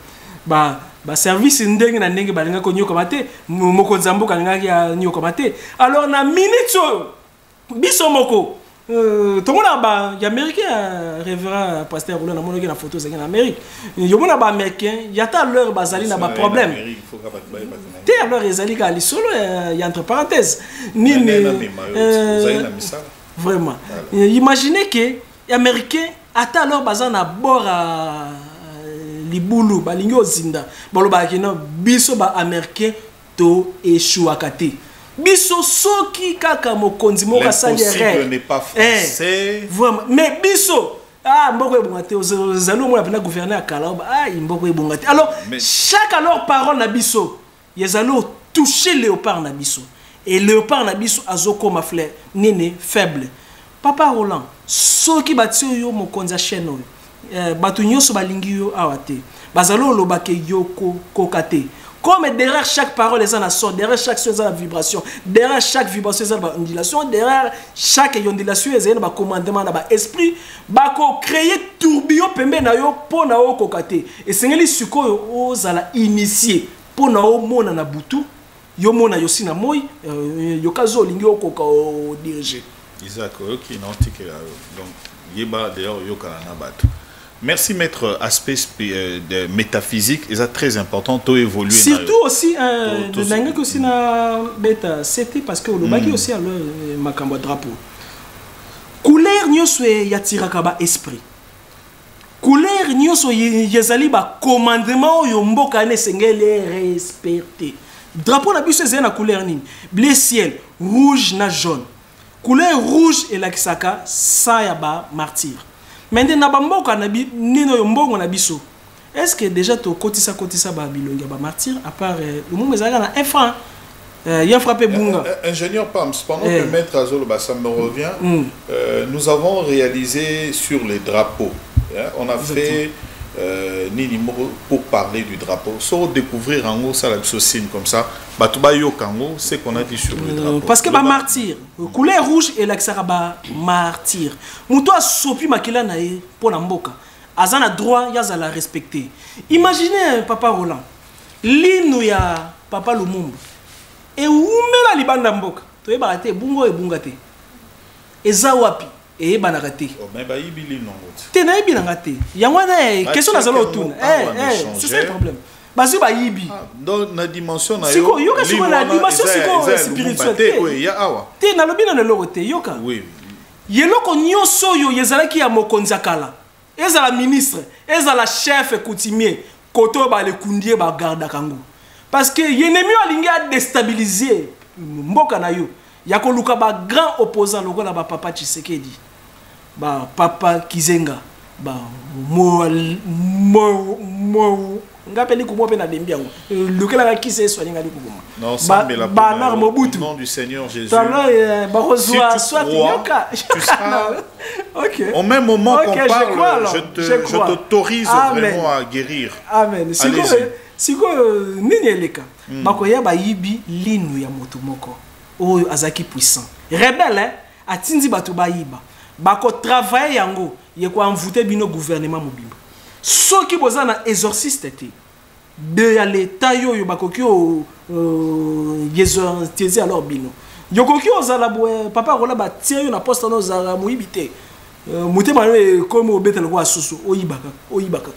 Speaker 3: ba service ndenge na ndenge balinga ko nyo komate moko nzambuka alinga ya nyo komate alors na minute biso moko tout le monde est américain, révérend pasteur Roulin, on a une photo en Amérique. Il y a américain, il y a ta leur bazali n'a pas problème. T'es à leur ezali gali solo il y a entre parenthèses. Ni vraiment. Imaginez que les américains ata leur bazan à bord à libulu balingo zinda. Bolo ba kino biso ba américain to échouakate. Biso soki kaka mokonzi moka
Speaker 2: l'impossible n'est pas français.
Speaker 3: Vraiment. Mais biso mboko ebongate ozalo mona pena gouverner à Kalaba mboko ebongate. Alors chaque alors parole na biso yezalo toucher léopard na biso et léopard na biso azoko ma fleur nene faible. Papa Roland soki batio yo mokonzi a chaîne batu nyoso balingi yo awate bazalo lobake yoko kokate. Comme derrière chaque parole, il y a un son, derrière chaque son, il y a une vibration, derrière chaque vibration, il y a une ondulation, derrière chaque ondulation, il y a un commandement, un esprit, il y a créer tourbillon pour na kokate. Et c'est ce suko ozala initié pour na mona na butu, yo mona yosi na moi, yo kazo lingi okoka diriger.
Speaker 2: Isaac, ok, non, donc yeba d'ailleurs yo kana na batu. Merci, maître. Aspect de métaphysique, c'est très important de évoluer.
Speaker 3: Surtout aussi, aussi na bêta, c'était parce que le bagi aussi a le makambo drapeau. Couleur nyoso yatira kaba esprit. Couleur nyoso yezali ba commandement yo mboka ne sengele respecter. Drapeau na biso ezena couleur nini? Bleu ciel, rouge na jaune. Couleur rouge et la kisaka sa ya ba martyr. Maintenant, est-ce que déjà tu kotisa ba bilonga ba martyr à part le monde mais na un franc il a frappé bunga
Speaker 2: ingénieur Pams pendant que maître Azolo ça me revient nous avons réalisé sur les drapeaux on a fait Nini pour parler du drapeau sans découvrir en haut ça la signe comme ça batuba yo kango c'est qu'on a dit sur le drapeau
Speaker 3: parce que ba martyr couleur rouge et l'axara ba martyr muto sopi makila na e pour na mboka azana droit yaza la respecter imaginez papa Roland linu ya papa Lumumba e umela libanda mboka to yeba te bungo e bungate eza wapi et banarate
Speaker 2: mais ba yibili non
Speaker 3: te na yibi ngate yangwana question na zalo tuna c'est ça le problème bazu ba yibi
Speaker 2: dans la dimension na
Speaker 3: yo yoka siko la dimension siko spirituelle
Speaker 2: oui ya awa
Speaker 3: te na lobi na lelo te yoka
Speaker 2: oui
Speaker 3: yeloko nyoso yo yezalaki ya mokonzi kala ezala ministre ezala chef coutumier koto ba le kundie ba garda kango parce que l'ennemi alingi a déstabiliser mboka na yo ya ko luka ba grand opposant lokola ba papa Tshisekedi ba papa Kizenga ba ngapeli ko mope na dembi yango lokela ka kise soigner ngali ko
Speaker 2: non ça mais la nom du Seigneur Jésus
Speaker 3: ba reçoit soit yoka OK
Speaker 2: au même moment qu'on parle je t'autorise vraiment à guérir
Speaker 3: amen siko nini eleka bakoya ba yibi linu ya moto moko oyo azaki puissant rebelle atindi batu ba yiba bako travailler yango yeko envoûter bino gouvernement mobimba soki bozana exorciste te de ya l'état yo bakoki o exorciser alors bino yokoki ozala papa rola ba tie yo na poste no zala muibite mutema comme obeta loko asusu oyibaka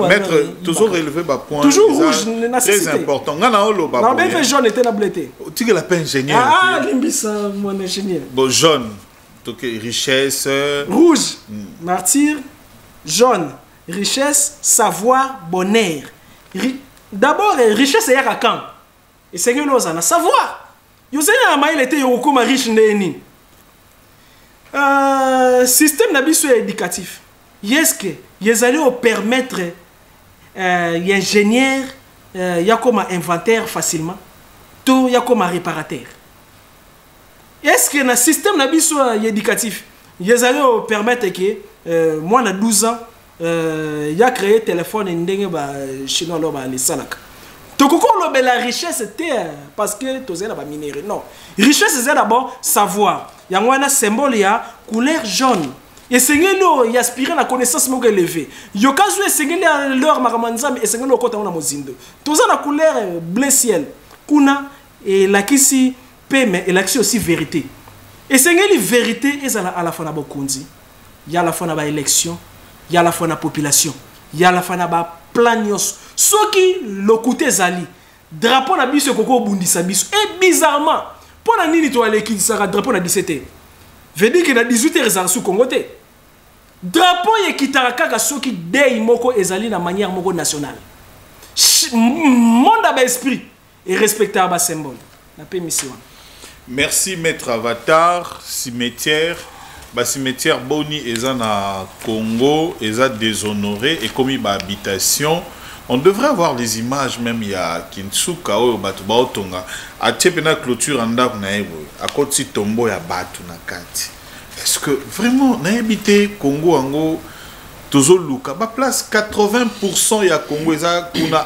Speaker 2: maître toujours relever ba point
Speaker 3: toujours rouge
Speaker 2: très important ngana olo ba
Speaker 3: non ben jaune était na blété
Speaker 2: tu que la peine ingénieur
Speaker 3: limbisa mon ingénieur
Speaker 2: bon jaune donc richesse
Speaker 3: rouge martyr jaune richesse savoir bonheur d'abord richesse ya quand et c'est que nous en savoir yo sena mail était yo comme riche ndeni système nabiso éducatif est-ce que ils allaient au permettre ingénieur ya comme inventaire facilement tout ya comme réparateur est-ce que na système nabiso éducatif ils allaient permettre que moi, à 12 ans, il a créé téléphone et chinois les salak. Donc, la richesse c'était parce que tu as minéré. Non, richesse c'est d'abord savoir. Il y a un symbole, il y a couleur jaune. Et c'est il aspire à la connaissance élevée. Il y a leur maramanzam et c'est le côté on a mozindo. Tout ça la couleur bleu ciel. Kuna et la kisi peme et l'action aussi vérité. Et c'est la vérité et à la fois na bokundi. Il y a la fois na élection, il y a la fois na population, il y a la fois na planios. Ce qui le côté zali. Drapeau na biso koko bundisa biso et bizarrement pour la nini to aller qui sera drapeau na 17h. Veut dire que na 18h sous Congo te. Drapeau ye kitaraka soki dei moko ezali na manière moko nationale. Monde a esprit et respectable symbole. La paix mission.
Speaker 2: Merci maître Avatar, cimetière. Cimetière Boni eza na Congo, eza déshonoré et comme il habitation. On devrait avoir les images même il y a Kinsuka ou Batuba Otonga. A tchepena clôture en dak na ebo. A koti tombo ya batu na kati. Est-ce que vraiment, n'a habité Congo Ango, Tozo Luka, place 80% ya Congo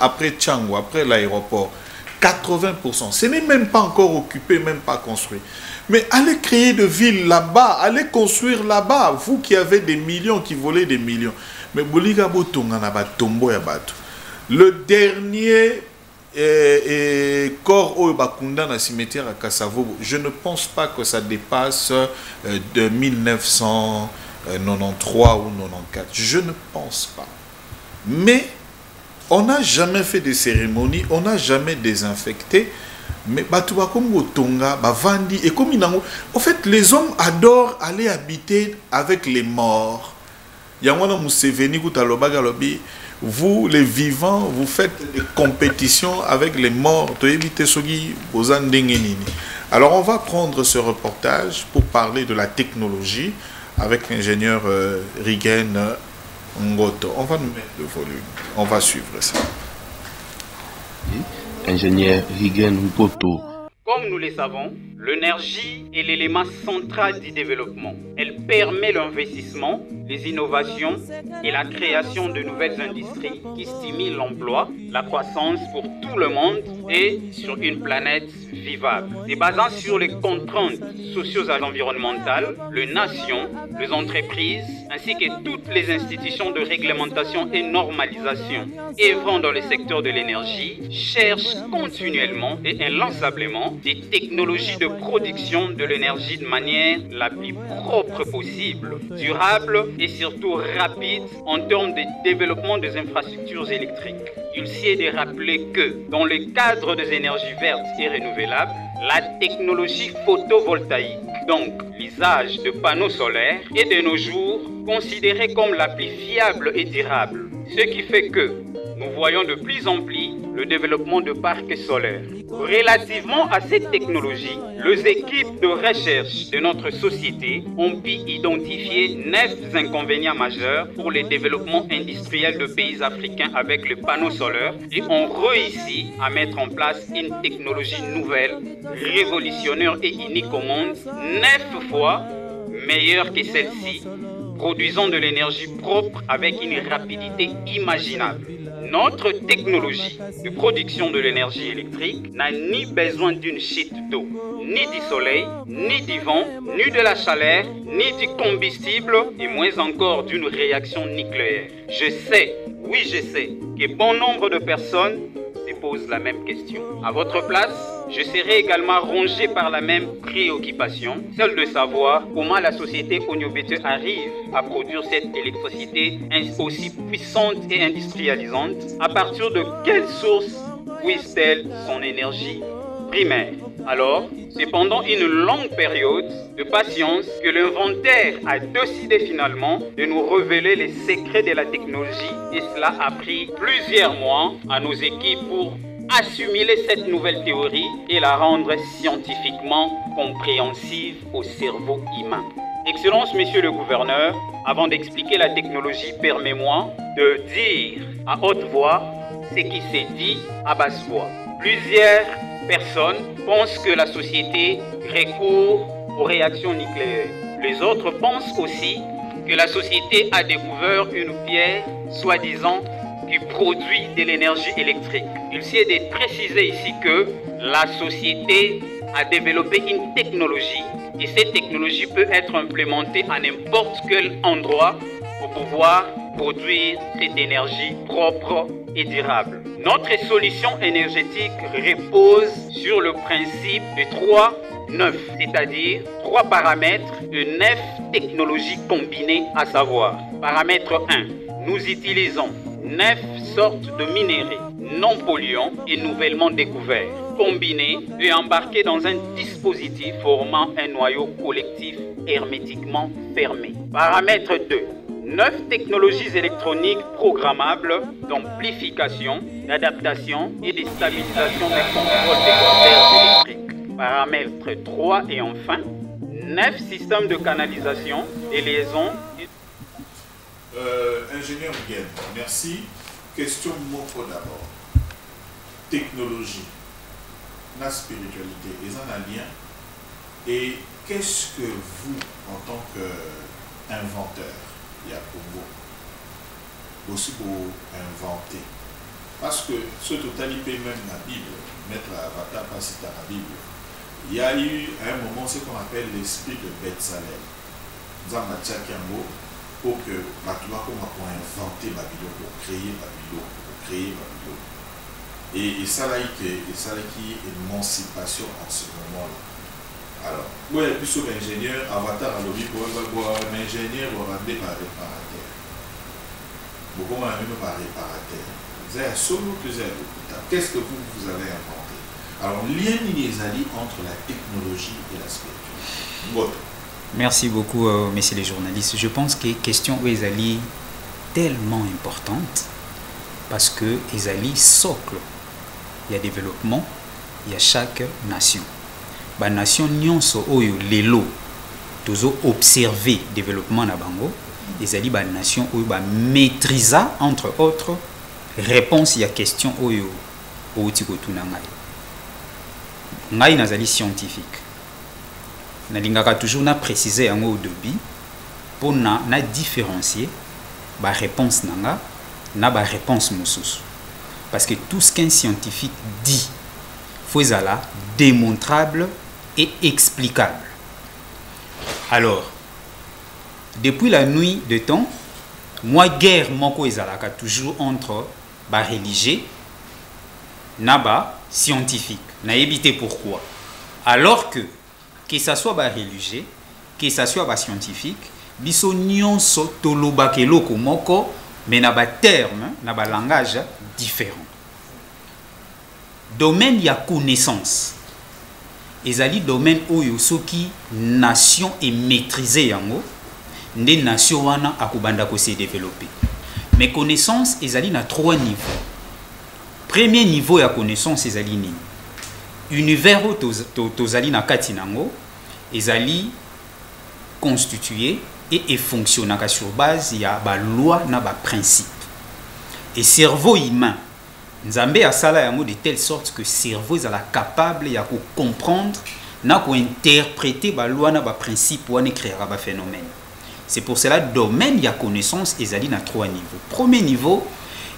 Speaker 2: après Tchango, après l'aéroport. 80%. Ce n'est même pas encore occupé, même pas construit. Mais allez créer de villes là-bas, allez construire là-bas. Vous qui avez des millions, qui volez des millions. Mais Boliga Botonga na ba tombo ya batu. Le dernier corps au Bakunda dans le cimetière à Kassavo, je ne pense pas que ça dépasse de 1993 ou 94. Je ne pense pas. Mais on n'a jamais fait de cérémonie, on n'a jamais désinfecté. Mais Batouba comme Tonga, Vandi, et comme en fait, les hommes adorent aller habiter avec les morts. Yangwana Museveni Koutaloba Galobi. Vous, les vivants, vous faites des compétitions avec les morts. Alors, on va prendre ce reportage pour parler de la technologie avec l'ingénieur Rigen Ngoto. On va nous mettre le volume. On va suivre ça.
Speaker 5: Ingénieur Rigen Ngoto.
Speaker 6: Comme nous le savons, l'énergie est l'élément central du développement. Elle permet l'investissement, les innovations et la création de nouvelles industries qui stimulent l'emploi, la croissance pour tout le monde et sur une planète vivable. Et basant sur les contraintes sociales et environnementales, les nations, les entreprises ainsi que toutes les institutions de réglementation et normalisation œuvrant dans le secteur de l'énergie cherchent continuellement et inlassablement des technologies de production de l'énergie de manière la plus propre possible, durable et surtout rapide en termes de développement des infrastructures électriques. Il s'y est de rappeler que dans le cadre des énergies vertes et renouvelables, la technologie photovoltaïque, donc l'usage de panneaux solaires, est de nos jours considérée comme la plus fiable et durable, ce qui fait que nous voyons de plus en plus le développement de parcs solaires. Relativement à cette technologie, les équipes de recherche de notre société ont pu identifier 9 inconvénients majeurs pour le développement industriel de pays africains avec le panneau solaire et ont réussi à mettre en place une technologie nouvelle, révolutionnaire et unique au monde, 9 fois meilleure que celle-ci, produisant de l'énergie propre avec une rapidité imaginable. Notre technologie de production de l'énergie électrique n'a ni besoin d'une chute d'eau, ni du soleil, ni du vent, ni de la chaleur, ni du combustible, et moins encore d'une réaction nucléaire. Je sais, oui je sais, que bon nombre de personnes se posent la même question. À votre place, je serai également rongé par la même préoccupation, celle de savoir comment la société Onyobete arrive à produire cette électricité aussi puissante et industrialisante, à partir de quelle source puise-t-elle son énergie primaire. Alors, c'est pendant une longue période de patience que l'inventeur a décidé finalement de nous révéler les secrets de la technologie et cela a pris plusieurs mois à nos équipes pour assimiler cette nouvelle théorie et la rendre scientifiquement compréhensive au cerveau humain. Excellence, Monsieur le Gouverneur, avant d'expliquer la technologie, permets-moi de dire à haute voix ce qui s'est dit à basse voix. Plusieurs personnes pensent que la société recourt aux réactions nucléaires. Les autres pensent aussi que la société a découvert une pierre, soi-disant, qui produit de l'énergie électrique. Il s'est de préciser ici que la société a développé une technologie et cette technologie peut être implémentée à n'importe quel endroit pour pouvoir produire cette énergie propre et durable. Notre solution énergétique repose sur le principe de 3-9, c'est-à-dire 3 paramètres de 9 technologies combinées, à savoir, paramètre 1, nous utilisons 9 sortes de minéraux non polluants et nouvellement découverts, combinés et embarqués dans un dispositif formant un noyau collectif hermétiquement fermé. Paramètre 2. 9 technologies électroniques programmables d'amplification, d'adaptation et de stabilisation des contrôles des compteurs électriques. Paramètre 3 et enfin, 9 systèmes de canalisation et liaison.
Speaker 2: Ingénieur Higuen, merci. Question mot d'abord. Technologie, la spiritualité, ils ont un lien. Et qu'est-ce que vous, en tant qu'inventeur, il y a Congo, aussi pour inventer? Parce que ce totalité même la Bible, mettre Avatar pas si dans la Bible, il y a eu à un moment ce qu'on appelle l'esprit de Bethsalem. Zamatia Kiambo, pour que Batoua pour inventer Babylone, pour créer Babylone. Et ça là qui est émancipation en ce moment-là. Alors, moi, il y a plus d'ingénieurs, Avatar à l'objet pour un ingénieur ou un réparateur. Beaucoup moins même par réparateur. Vous avez un solo que vous avez l'hôpital. Qu'est-ce que vous avez inventé? Alors, lien les entre la technologie et la spiritualité.
Speaker 4: Merci beaucoup, messieurs les journalistes. Je pense que la question est tellement importante parce que les socle. Il y a développement, il y a chaque nation. La nation nyonso oyo lelo tozo observer développement na bango, ezali ba nation oyo ba maîtrisa entre autres réponse ya question oyo outi kotuna ngai. Ngai nazali scientifique. Nalingaka toujours na préciser yango au début pour na différencier ba réponse nanga na ba réponse mosusu. Parce que tout ce qu'un scientifique dit, faut être démontrable et explicable. Alors, depuis la nuit de temps, moi, guerre, moko ezalaka toujours entre les religieux et les scientifiques. Na évité pourquoi. Alors que ça soit les religieux, que ça soit les scientifiques, biso nyonso tolobaka eloko moko, mais na ba terme, na ba langage différent. Domaine ya connaissance. Ezali domaine oyo soki nation est maîtrisée yango, nde nation wana akubanda ko se développer. Mais connaissance ezali na 3 niveaux. Premier niveau ya connaissance ezali nini? Univers tozali na kati nango ezali constitué et fonctionne sur base ya ba loi na ba principe. Et cerveau humain, Nzambe a sala yango de telle sorte que cerveau est capable de comprendre na ko interpréter ba loi na ba principe ou créer ba phénomène. C'est pour cela domaine ya connaissance ezali na 3 niveaux. Premier niveau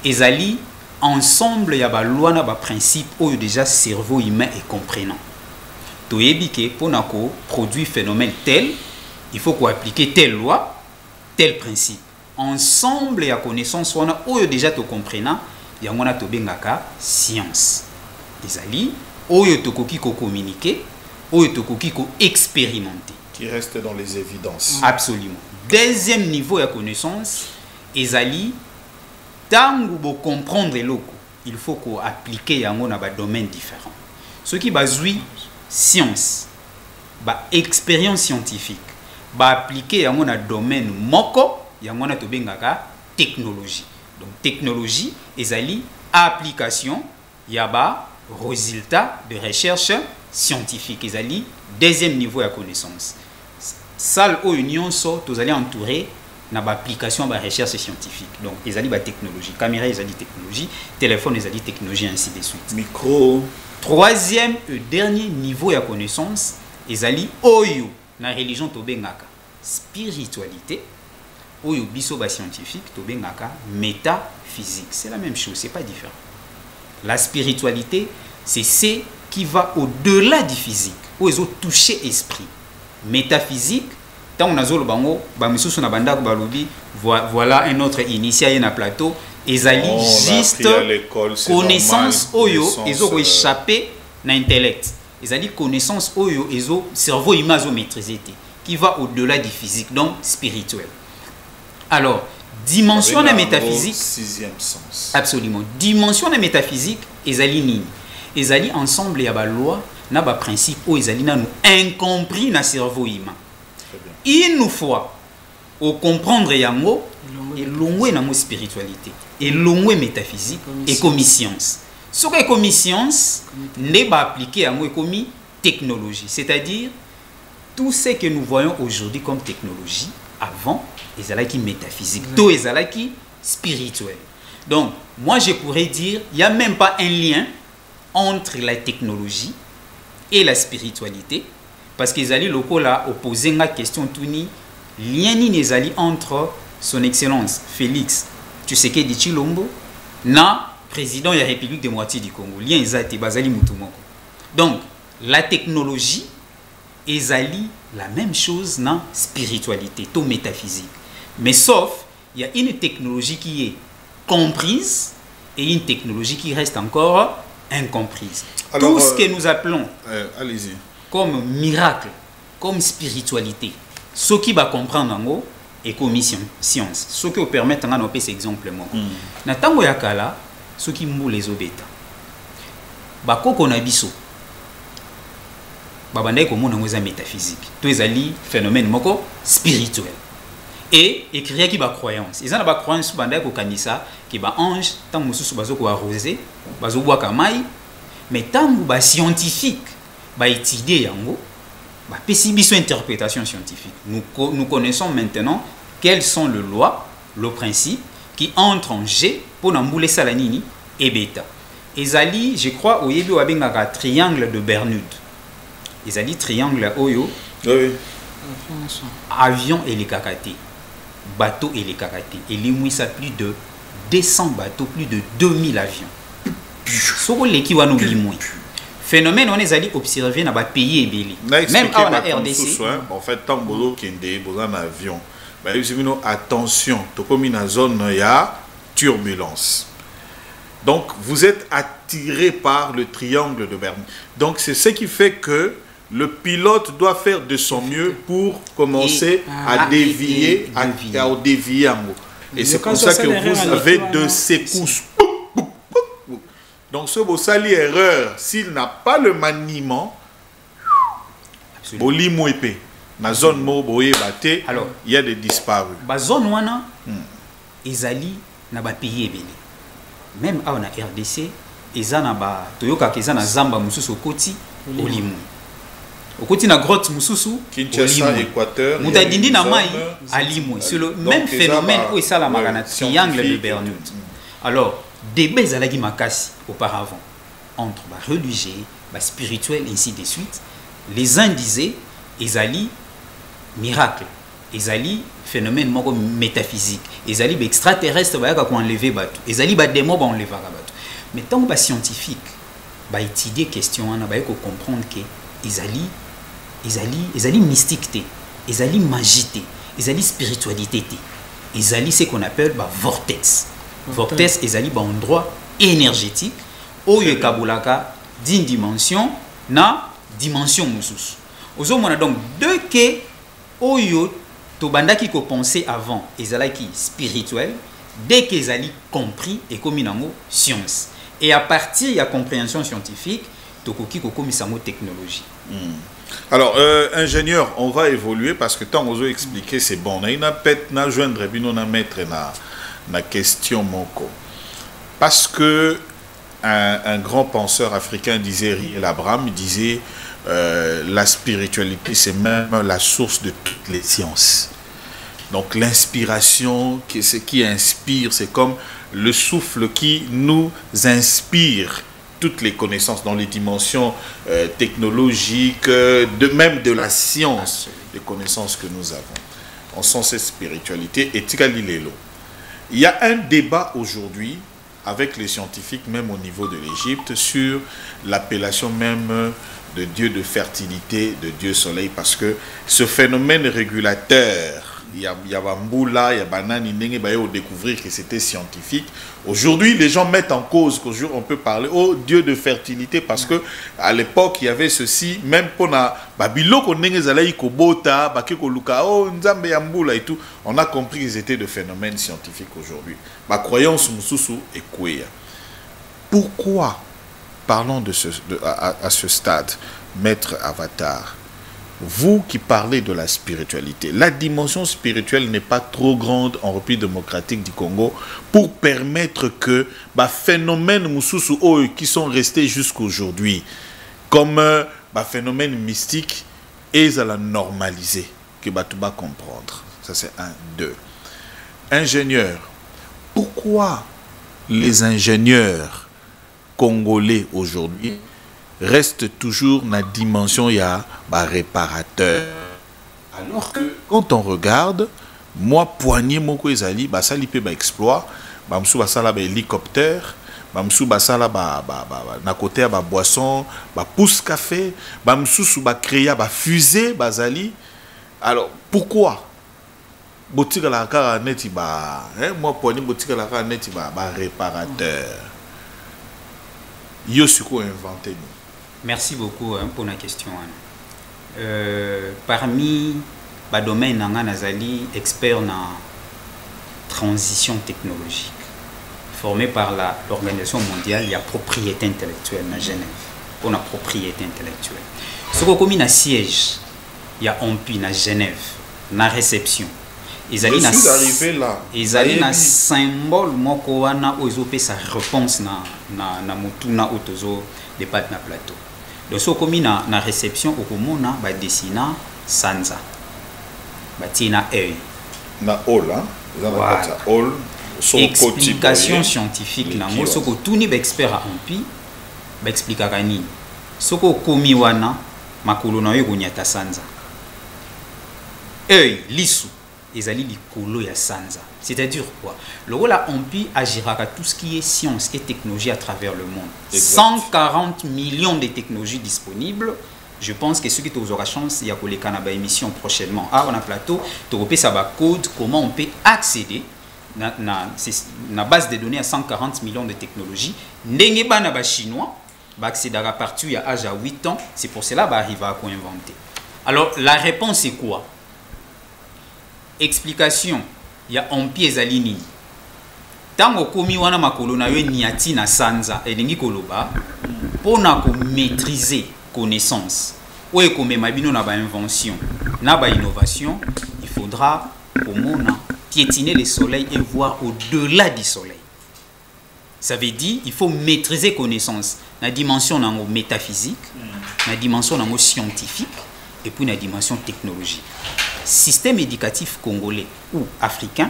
Speaker 4: ezali ensemble ya ba loi na ba principe ou déjà cerveau humain est comprenant. To yebike pour na ko produire phénomène tel, il faut qu'on applique telle loi, tel principe. Ensemble ya connaissance wana oyo déjà to comprenant yango na to bengaka science. Ezali oyo to koki ko communiquer, oyo to koki ko expérimenter.
Speaker 2: Qui reste dans les évidences.
Speaker 4: Absolument. Deuxième niveau ya connaissance, ezali tangu bo comprendre loko, il faut ko appliquer yango na ba domaine différent. Ce qui bazui science, ba expérience scientifique, ba appliquer yango na domaine moko, yango na to bengaka technologie. Donc technologie ezali application yaba résultat de recherche scientifique ezali deuxième niveau de connaissance. Salle au union so tous allez entourer na ba application ba recherche scientifique. Donc ezali ba technologie, caméra ezali technologie, téléphone ezali technologie ainsi de suite.
Speaker 2: Micro.
Speaker 4: Troisième et dernier niveau de connaissance ezali oyo na religion to bengaka spiritualité, oyo biso ba scientifique to bengaka métaphysique. C'est la même chose, c'est pas différent. La spiritualité, c'est ce qui va au-delà du physique, où ils ont touché esprit. Métaphysique, tant on a zolo bango, ba misusu na banda ko balobi, voilà un autre initié na plateau, ezali juste connaissance oyo, ils ont échappé na intellect. Ezali connaissance oyo, ils ont cerveau imazo maîtrisé, qui va au-delà du physique, donc spirituel. Alors, dimension de métaphysique,
Speaker 2: sixième sens.
Speaker 4: Absolument. Dimension de métaphysique, ezali nini. Ezali ensemble ya ba loi na ba principe o ezali na nous incompris na cerveau humain. Une fois au comprendre yango et longwe na mo spiritualité et longwe métaphysique et comme science. Ce que comme science n'est pas appliqué à moi comme technologie, c'est-à-dire tout ce que nous voyons aujourd'hui comme technologie avant ezalaki métaphysique, tout ezalaki spirituel. Donc, moi je pourrais dire, il n'y a même pas un lien entre la technologie et la spiritualité, parce que ezali loko là opposé la question touni, lien ni ezali entre son excellence Félix Tshisekedi Tshilombo na président de la République démocratique du Congo. Lien ezati bazali mutu moko. Donc, la technologie ezali la même chose dans la spiritualité, tout métaphysique. Mais sauf, il y a une technologie qui est comprise et une technologie qui reste encore incomprise. Alors, tout ce que nous appelons
Speaker 2: allez-y,
Speaker 4: comme miracle, comme spiritualité, ce qui va comprendre en gros est comme science. Ce qui vous permet de faire cet exemple. Na tango ya kala, ce qui mou les obéta. Bakoko na biso. Babandai komona ngoza métaphysique. Tout ezali phénomène moko spirituel. Et écrire qui ba croyance. Ils ont ba croyance bandai ko kanisa ki ba ange tant mususu bazoko arroser, bazobwa kamai, mais tant ba scientifique ba étudier yango, ba pesi biso interprétation scientifique. Nous connaissons maintenant quelles sont les lois, le principe qui entrent en jeu pour n'ambouler salanini et bêta. Ezali, je crois au yebi wabengaka triangle de Bermude. Ezali triangle oyo.
Speaker 2: Oui.
Speaker 4: Avion et les kakate. Bateau et les kakate. Et les ça plus de 200 bateaux, plus de 2000 avions. Soko leki wano limui. Phénomène on est allé observer dans les pays ébélés. Même en RDC.
Speaker 2: En fait, tant que kende boza na avion. Attention, to comme une zone il y a turbulence. Donc vous êtes attiré par le triangle de Bermude. Donc c'est ce qui fait que le pilote doit faire de son mieux pour commencer à dévier, à dévier en haut. Et c'est pour ça que vous avez de secousses. Donc ce beau sali erreur, s'il n'a pas le maniement, bolimo épée. Na zone mo boye baté, alors il y a des disparus.
Speaker 4: Ba zone wana ezali na ba pays ebele. Même à na RDC, ezana ba toyoka kezana zamba mususu okoti olimu. Okoti na grotte mususu
Speaker 2: Kinshasa, Équateur,
Speaker 4: mutadindi na mai alimu. C'est le même phénomène où ça la magana triangle de Bermude. Alors, débat ezalaki makasi auparavant entre ba religieux, ba spirituel ainsi de suite. Les uns disaient ezali miracle, ezali phénomène moko métaphysique, ezali extraterrestre ba ko enlever bato, ezali ba démon ba enlever bato. Mais tant ba scientifique ba étudier question ana ba ko comprendre que ezali mystique, ezali magie, ezali spiritualité, ezali ce qu'on appelle ba vortex. Vortex ezali ba endroit énergétique oyo kabulaka d'une dimension na dimension mususu. Ozomona donc deux que oyo to bandaki ko penser avant ezalaki spirituel dès qu'ils allaient compris et comme inango science et à partir de la compréhension scientifique tokoki ko komisango technologie.
Speaker 2: Alors ingénieur, on va évoluer parce que tant on a expliqué c'est bon. On a peut-être na joindre bino na mettre na question moko. Parce que un grand penseur africain disait, Riel Abraham, il disait la spiritualité c'est même la source de toutes les sciences. Donc l'inspiration, ce qui inspire, c'est comme le souffle qui nous inspire toutes les connaissances dans les dimensions technologiques, même de la science, les connaissances que nous avons. en sens cette spiritualité et tikali lelo. Il y a un débat aujourd'hui avec les scientifiques, même au niveau de l'Égypte, sur l'appellation même de Dieu de fertilité, de Dieu soleil, parce que ce phénomène régulateur, il y a Bamboula, il y a Banani, on découvrir que c'était scientifique. Aujourd'hui, les gens mettent en cause qu'aujourd'hui on peut parler oh Dieu de fertilité, parce que à l'époque il y avait ceci, même pour na Babiloko Nengezalaï Kobota, Bakeko Luka, oh Nzambe Yamboula et tout, on a compris qu'ils étaient de phénomènes scientifiques aujourd'hui. Ma croyance Moussousou et Kouya. Pourquoi parlons à ce stade, Maître Avatar? Vous qui parlez de la spiritualité, la dimension spirituelle n'est pas trop grande en République démocratique du Congo pour permettre que les phénomènes Moussousou qui sont restés jusqu'aujourd'hui, comme phénomènes mystiques, et à la normaliser, que tu vas comprendre. Ça c'est un, deux. Ingénieurs, pourquoi les ingénieurs congolais aujourd'hui reste toujours dans la dimension il y a réparateur, alors que quand on regarde moi poignet moko ezali basali pe ba exploit bamsu basala ba hélicoptère bamsu basala na côté ba boisson ba pousse café bamsu ba créer ba fusée bazali. Alors pourquoi botika la ka neti ba moi poignet botika la ka neti ba réparateur yo suko inventé nous.
Speaker 4: Merci beaucoup pour la question. Parmi les domaines, Nazali, expert en transition technologique, formé par l'Organisation mondiale, il y a propriété intellectuelle à Genève. On a propriété intellectuelle. Ce qu'on a siège, il y a OMPI à Genève, na réception. Je suis arrivé là. Ils allaient na symbole moko wana ozope sa réponse na mutuna otozo de pat na plateau. Donc so komi na réception okomona ba dessina sanza. Ba tina œil.
Speaker 2: Na hall hein.
Speaker 4: Voilà.
Speaker 2: Hall.
Speaker 4: Explication scientifique na mo soko tuni ba expert a ompi ba explica kani. Soko komi wana makolo na yo kunyata sanza. Œil lisu ezali likolo ya sanza. C'est-à-dire quoi? Le rôle à OMPI agira à tout ce qui est science et technologie à travers le monde. Exact. 140 millions de technologies disponibles. Je pense que ceux qui ont la chance, il y a les Canada émission prochainement. Ah, on a plateau, tu as ça code, comment on peut accéder à la base de données à 140 millions de technologies. N'engeba na ba chinois, ba accéder à partir il y a âge à 8 ans. C'est pour cela ba arriver à co-inventer. Alors la réponse est quoi? Explication. Il y a OMPI ezalini. Tango komi wana makolo na yo niati na sanza elingi koloba pona ko maîtriser connaissance. Oye komema bino na ba invention, na ba innovation, il faudra komona piétiner le soleil et voir au-delà du soleil. Ça veut dire il faut maîtriser connaissance na dimension nango métaphysique, na dimension nango scientifique et puis na dimension technologique. Système éducatif congolais ou africain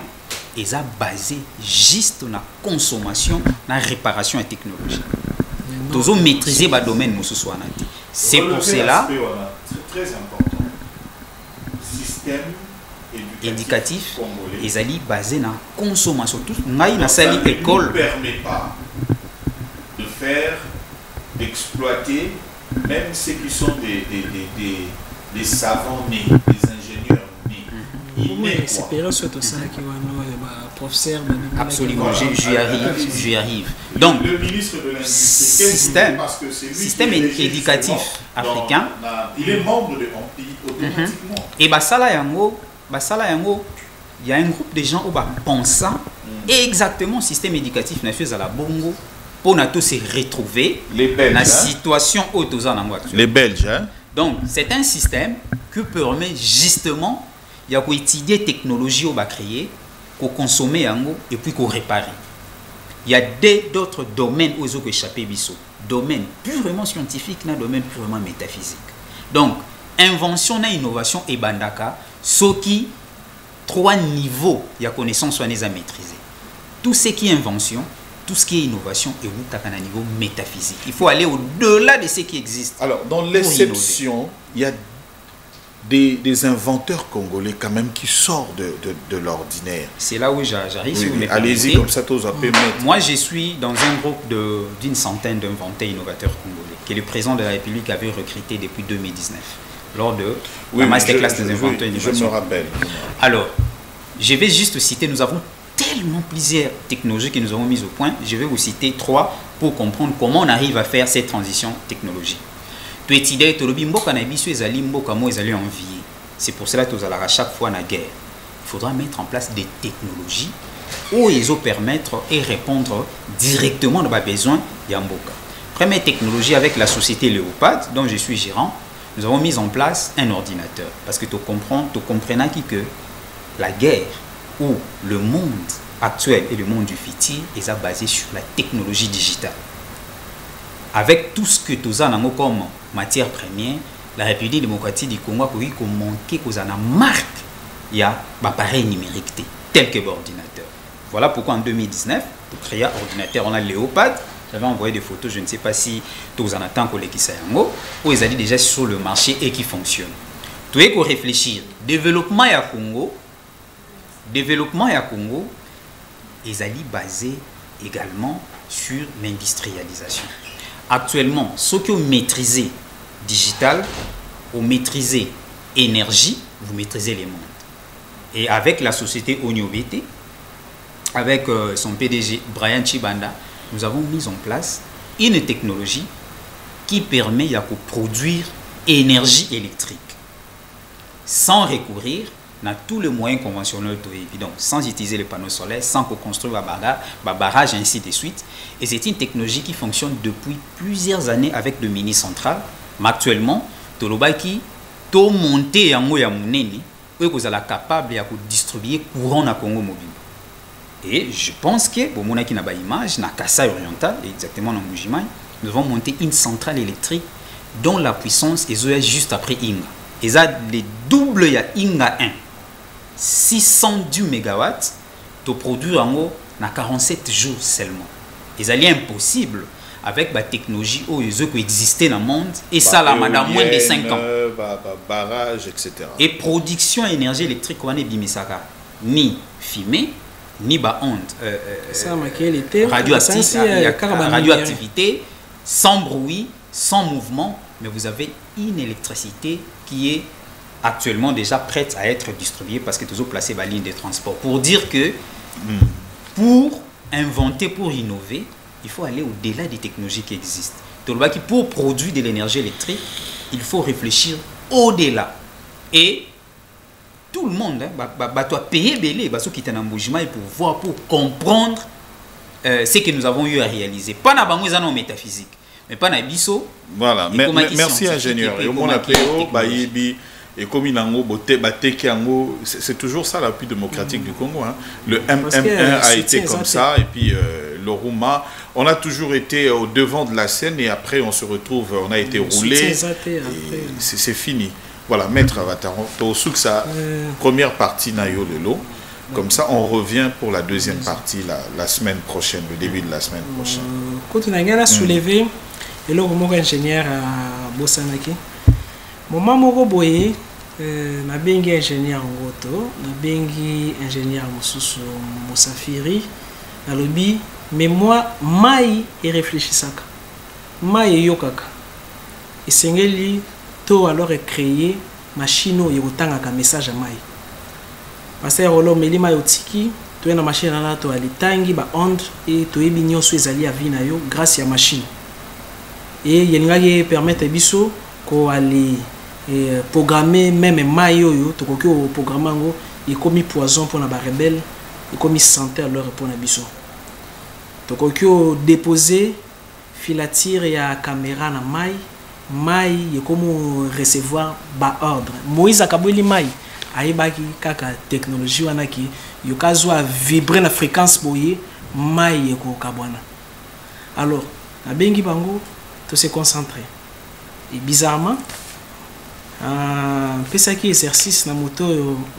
Speaker 4: est basé juste sur la consommation, la réparation et technologie. Nous avons maîtrisé le domaine. C'est pour cela.
Speaker 2: C'est très important. Système éducatif
Speaker 4: est basé sur la consommation. Ça ne
Speaker 2: permet pas de faire, d'exploiter, même ceux qui sont des savants nés, des ingénieurs.
Speaker 4: Absolument, j'y arrive. Donc,
Speaker 2: le ministre de l'Industrie,
Speaker 4: système éducatif africain,
Speaker 2: il est membre de OMPI automatiquement.
Speaker 4: Et basala yango, il y a un groupe de gens qui pensent exactement système éducatif national à la Bongo pour nous se retrouver dans la situation
Speaker 2: les Belges, hein?
Speaker 4: Donc, c'est un système qui permet justement il y a étudier technologie au bas créer, qu'on consommer et puis qu'on réparer. Il y a d'autres domaines où ils ont échappé biso. Domaine purement scientifique, un domaine purement métaphysique. Donc, invention et innovation et bandaka, ce qui 3 niveaux il y a connaissance soit à maîtriser. Tout ce qui est invention, tout ce qui est innovation et à un niveau métaphysique. Il faut aller au-delà de ce qui existe.
Speaker 2: Alors, dans l'exception, il y a des inventeurs congolais quand même qui sortent de l'ordinaire.
Speaker 4: C'est là où j'arrive.
Speaker 2: Oui,
Speaker 4: si vous me
Speaker 2: allez-y,
Speaker 4: permettez.
Speaker 2: comme ça, tous appels mettre.
Speaker 4: Moi, je suis dans un groupe d'une centaine d'inventeurs innovateurs congolais que le président de la République avait recruté depuis 2019 lors de la masterclass des inventeurs innovateurs.
Speaker 2: Je me rappelle.
Speaker 4: Alors, je vais juste citer, nous avons tellement plusieurs technologies que nous avons mises au point. Je vais vous citer 3 pour comprendre comment on arrive à faire cette transition technologique. C'est pour cela que nous allons à chaque fois dans la guerre. Il faudra mettre en place des technologies où ils vont permettre et répondre directement à nos besoins Yamboka. Première technologie avec la société Léopard, dont je suis gérant, nous avons mis en place un ordinateur. Parce que tu comprends que la guerre ou le monde actuel et le monde du futur est basé sur la technologie digitale. Avec tout ce que tu as comme matière première, la République démocratique du Congo a manqué aux marque il y a appareil numérique tel que l'ordinateur. Voilà pourquoi en 2019, pour créer un ordinateur, on a Léopard. J'avais envoyé des photos, je ne sais pas si tous en attendent qu'on les qui où ils allaient déjà sur le marché et qui fonctionnent. Tu es pour réfléchir, développement à Congo, ils allaient basé également sur l'industrialisation. Actuellement, ceux qui ont maîtrisé digital, ont maîtrisé énergie, vous maîtrisez les mondes. Et avec la société Onyobete, avec son PDG Brian Chibanda, nous avons mis en place une technologie qui permet de produire énergie électrique sans recourir à tous les moyens conventionnels, donc sans utiliser les panneaux solaires, sans construire un barrage, ainsi de suite. Et c'est une technologie qui fonctionne depuis plusieurs années avec le mini-central. Mais actuellement, Tolobaki, to monter en moya muneni, vous êtes capable de distribuer courant dans Congo mobile. Et je pense que, pour mon qui n'a pas image, dans Kassai oriental, exactement dans Mujimai, nous avons monté une centrale électrique dont la puissance est juste après Inga. Et ça, les doubles, il y a Inga 1. 610 MW, de produire en haut dans 47 jours seulement. Et ça, c'est impossible avec la technologie qui existait dans le monde et ça, là, dans moins de 5 ans.
Speaker 2: Barrage, etc.
Speaker 4: Et production énergie électrique, on est bimisaka. Ni fumée, ni onde radioactivité, sans bruit, sans mouvement, mais vous avez une électricité qui est actuellement déjà prête à être distribuée parce que tu as placé la ligne de transport. Pour dire que pour inventer, pour innover, il faut aller au-delà des technologies qui existent. Pour produire de l'énergie électrique, il faut réfléchir au-delà. Et tout le monde doit payer belé ceux qui étaient en Mbujima pour voir, pour comprendre ce que nous avons eu à réaliser. Pas dans la métaphysique, mais pas dans biso.
Speaker 2: Voilà, merci ingénieur. Et au moins et comme c'est toujours ça l'appui démocratique du Congo. Hein. Le MM1 a été comme ça, et puis le Rouma, on a toujours été au devant de la scène, et après on se retrouve, on a été roulé, c'est fini. Voilà, maître Avataron, première partie Nayo Lelo. Comme ça, on revient pour la deuxième partie la semaine prochaine, le début de la semaine prochaine.
Speaker 3: Quand on a soulevé, et là, on est ingénieur à Bossanaki. Moment moko boye na bengi ingénieur ngoto na bengi ingénieur mususu Musafiri na lobi mais moi mai et réfléchissaka mai yokaka esengeli to alors créer machine oyo otangaka message à mai parce que rolo meli mai otiki to na machine na to alitangi ba onde et to yebi nyonso ezali avi na yo grâce à machine et yeningaki permettre biso ko ali et programmer même mayo to koki o programmer ngo et comme poison pour na ba rebelle et comme santé alors pour na biso to koki o déposer filature ya caméra na mai et comme recevoir ba ordre Moïse akaboli mai ayebaki kaka technologie wana ki yo kazwa vibrer na fréquence boye mai e ko kabwana alors na bengi bango to se concentrer et bizarrement pesaki exercice na moto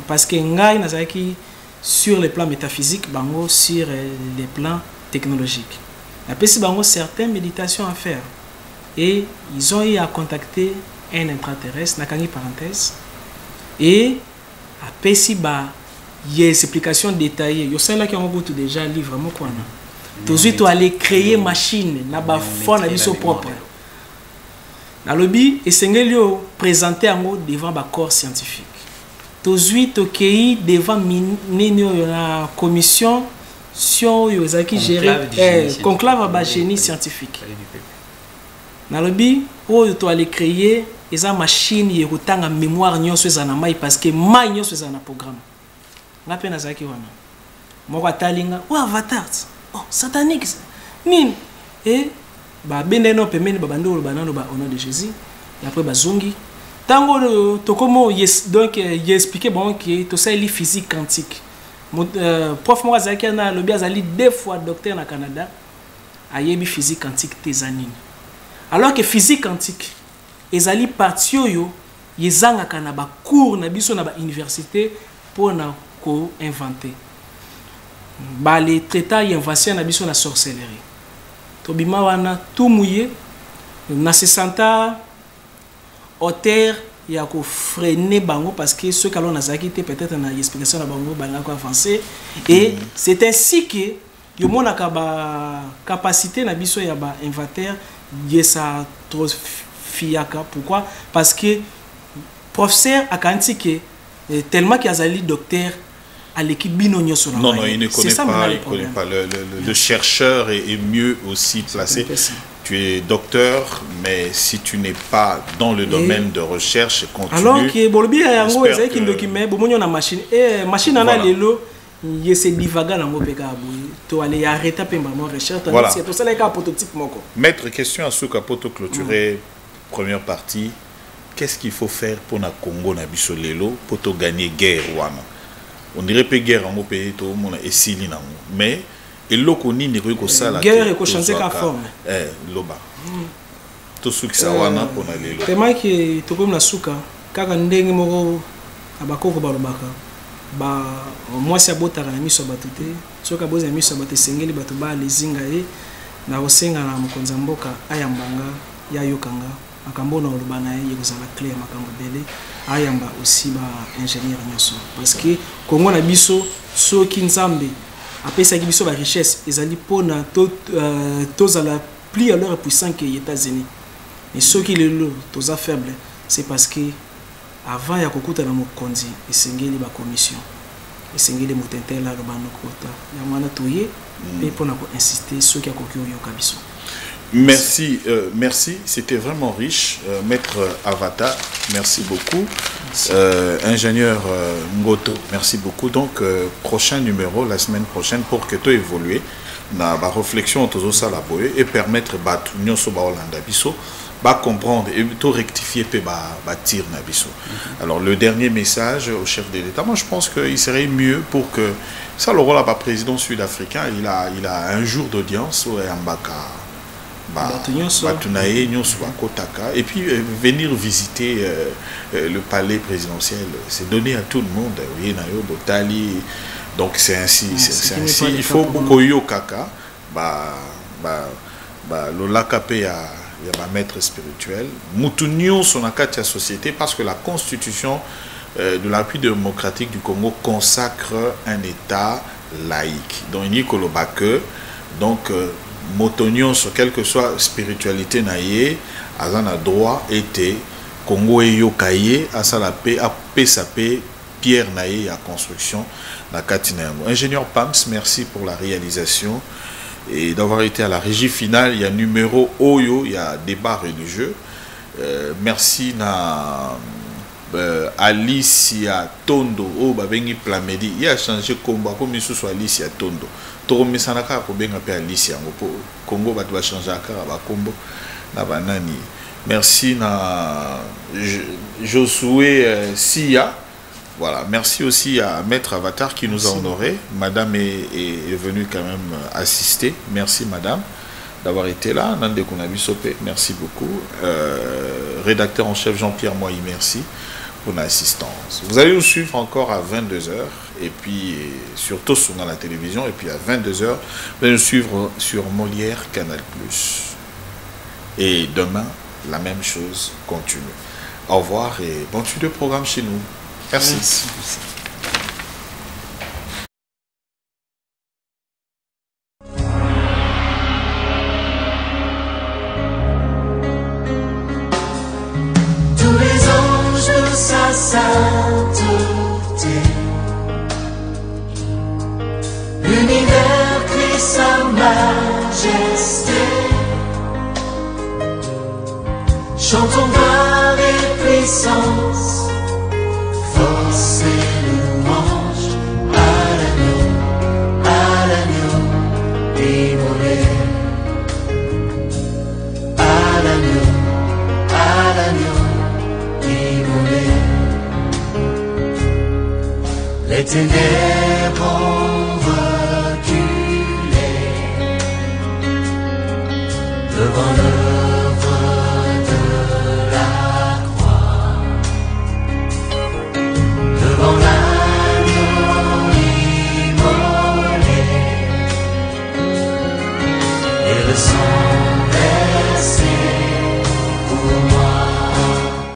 Speaker 3: parce que ngai nazaki sur le plan métaphysique bango sur les plans technologiques na pesi bango certaines méditations à faire et ils ont eu à contacter un extraterrestre nakangi parenthèse et apesi ba y explication détaillée yo ça là qui on déjà livre mo quoi toujours to aller créer machine na ba fond na biso propre na lobby esengeli yo présenter yango devant ba corps scientifique toujours to kei devant minino na commission sur yo zaki gérer conclave ba génie scientifique na lobby o to aller créer eza machine ye kotanga mémoire nyonso eza na mai parce que mai nyonso eza na programme nga pe nazaki wana moko atalinga o avatar oh satanique nini et ba bendeno pemeni ba bandolo banano ba au nom de Jésus et après ba zongi tango to comment yes donc il expliquer bon que to ça li physique quantique prof mo azaki na lobi azali 2 fois docteur na Canada ayebi physique quantique tezanini alors que physique quantique ezali parti oyo yezangaka na ba cours na biso na ba université pour na ko inventer ba les traitats invention na biso na sorcellerie to bima wana tout mouillé na 60 auteur ya ko freiner bango parce que ceux qui l'on a zakité peut-être na explication na bango ba ko avancer et c'est ainsi que yo monaka ba capacité na biso ya ba inventeur yesa trop fiaka. Pourquoi? Parce que professeur a quantiqué tellement qu'il y a docteur à l'équipe binonio sur la
Speaker 2: non, il ne connaît pas, il connaît pas. Le chercheur est mieux aussi placé. Tu es docteur, mais si tu n'es pas dans le domaine de recherche continue.
Speaker 3: Alors que Bolbi a un gros qui document, bon on a machine et machine en a lelo. Il se divaga dans mon pega to aller arrêter pe ma recherche. C'est pour ça qu'il y a un prototype moko.
Speaker 2: Maître, question à ce capoto clôturer. Première partie, qu'est-ce qu'il faut faire pour na Congo na biso lelo pour to gagner guerre wana? On dirait pas guerre en pays tout le monde est sili na mais et loko ni ne ko sala
Speaker 3: guerre ko changer ka forme
Speaker 2: loba to suki sa wana pour na lelo
Speaker 3: tema ki to ko na suka kaka ndenge moko abakoko balobaka ba moi c'est botara na miso batute soka boza miso batute sengeli batu ba lezinga e na osenga na mokonza mboka ayambanga ya yokanga makambo na olobana ye kozala clé makambo belé ayamba aussi ba ingénieur nyonso parce que Congo na biso soki nzambe apesa ki biso ba richesse ezali pona to zala plus à leur puissant que les États-Unis et soki lelo toza faible c'est parce que avant ya kokuta na mokonzi esengeli ba commission esengeli motentela lobano kota ya mwana toye pe pona ko insister soki akoki oyoka biso.
Speaker 2: Merci, merci, c'était vraiment riche. Maître Avatar, merci beaucoup. Ingénieur Ngoto, merci beaucoup. Donc, prochain numéro, la semaine prochaine, pour que tu évolues, na ba réflexion autour de la boye et permettre batu nyoso ba Hollanda biso ba comprendre et tout rectifier pe ba tir na biso. Alors le dernier message au chef de l'État, moi je pense qu'il serait mieux pour que ça le rôle à président sud-africain, il a un jour d'audience au Mbaka. Et puis venir visiter le palais présidentiel, c'est donné à tout le monde. Donc c'est ainsi, il faut beaucoup de kaka, le lakapé ya maître spirituel. Moutounion son akati société parce que la constitution de la République démocratique du Congo consacre un État laïque. Donc il y a que donc Motonion sur quelle que soit spiritualité naïe, azana droit était Congo et yokaye à sa la paix à PSAP Pierre naïe à construction la Katinamo. Ingénieur Pams, merci pour la réalisation et d'avoir été à la régie finale. Il y a numéro Oyo, il y a débat religieux. Merci na Alicia Tondo au babengi Plamedi. Il a changé combat comme il soit Alicia Tondo. Torome sanaka ko benga pe Alicia ngo Congo ba doit changer akara ba kombo na banani. Merci na Josué Sia. Voilà, merci aussi à Maître Avatar qui nous a honoré. Madame est venue quand même assister. Merci madame d'avoir été là. Nande Kunabisope, merci beaucoup. Rédacteur en chef Jean-Pierre Moïse, merci pour l'assistance. Vous allez nous suivre encore à 22h et puis surtout sur la télévision et puis à 22h vous allez nous suivre sur Molière Canal+. Et demain la même chose continue. Au revoir et bon suite de programme chez nous. Merci.
Speaker 3: Merci.
Speaker 1: Tous les anges de sa sainteté, l'univers crie sa majesté. Chantons gloire et puissance, force et louange à l'agneau immolé, à l'agneau immolé. Les ténèbres ont reculé devant l'œuvre de la croix, devant l'agneau immolé et le sang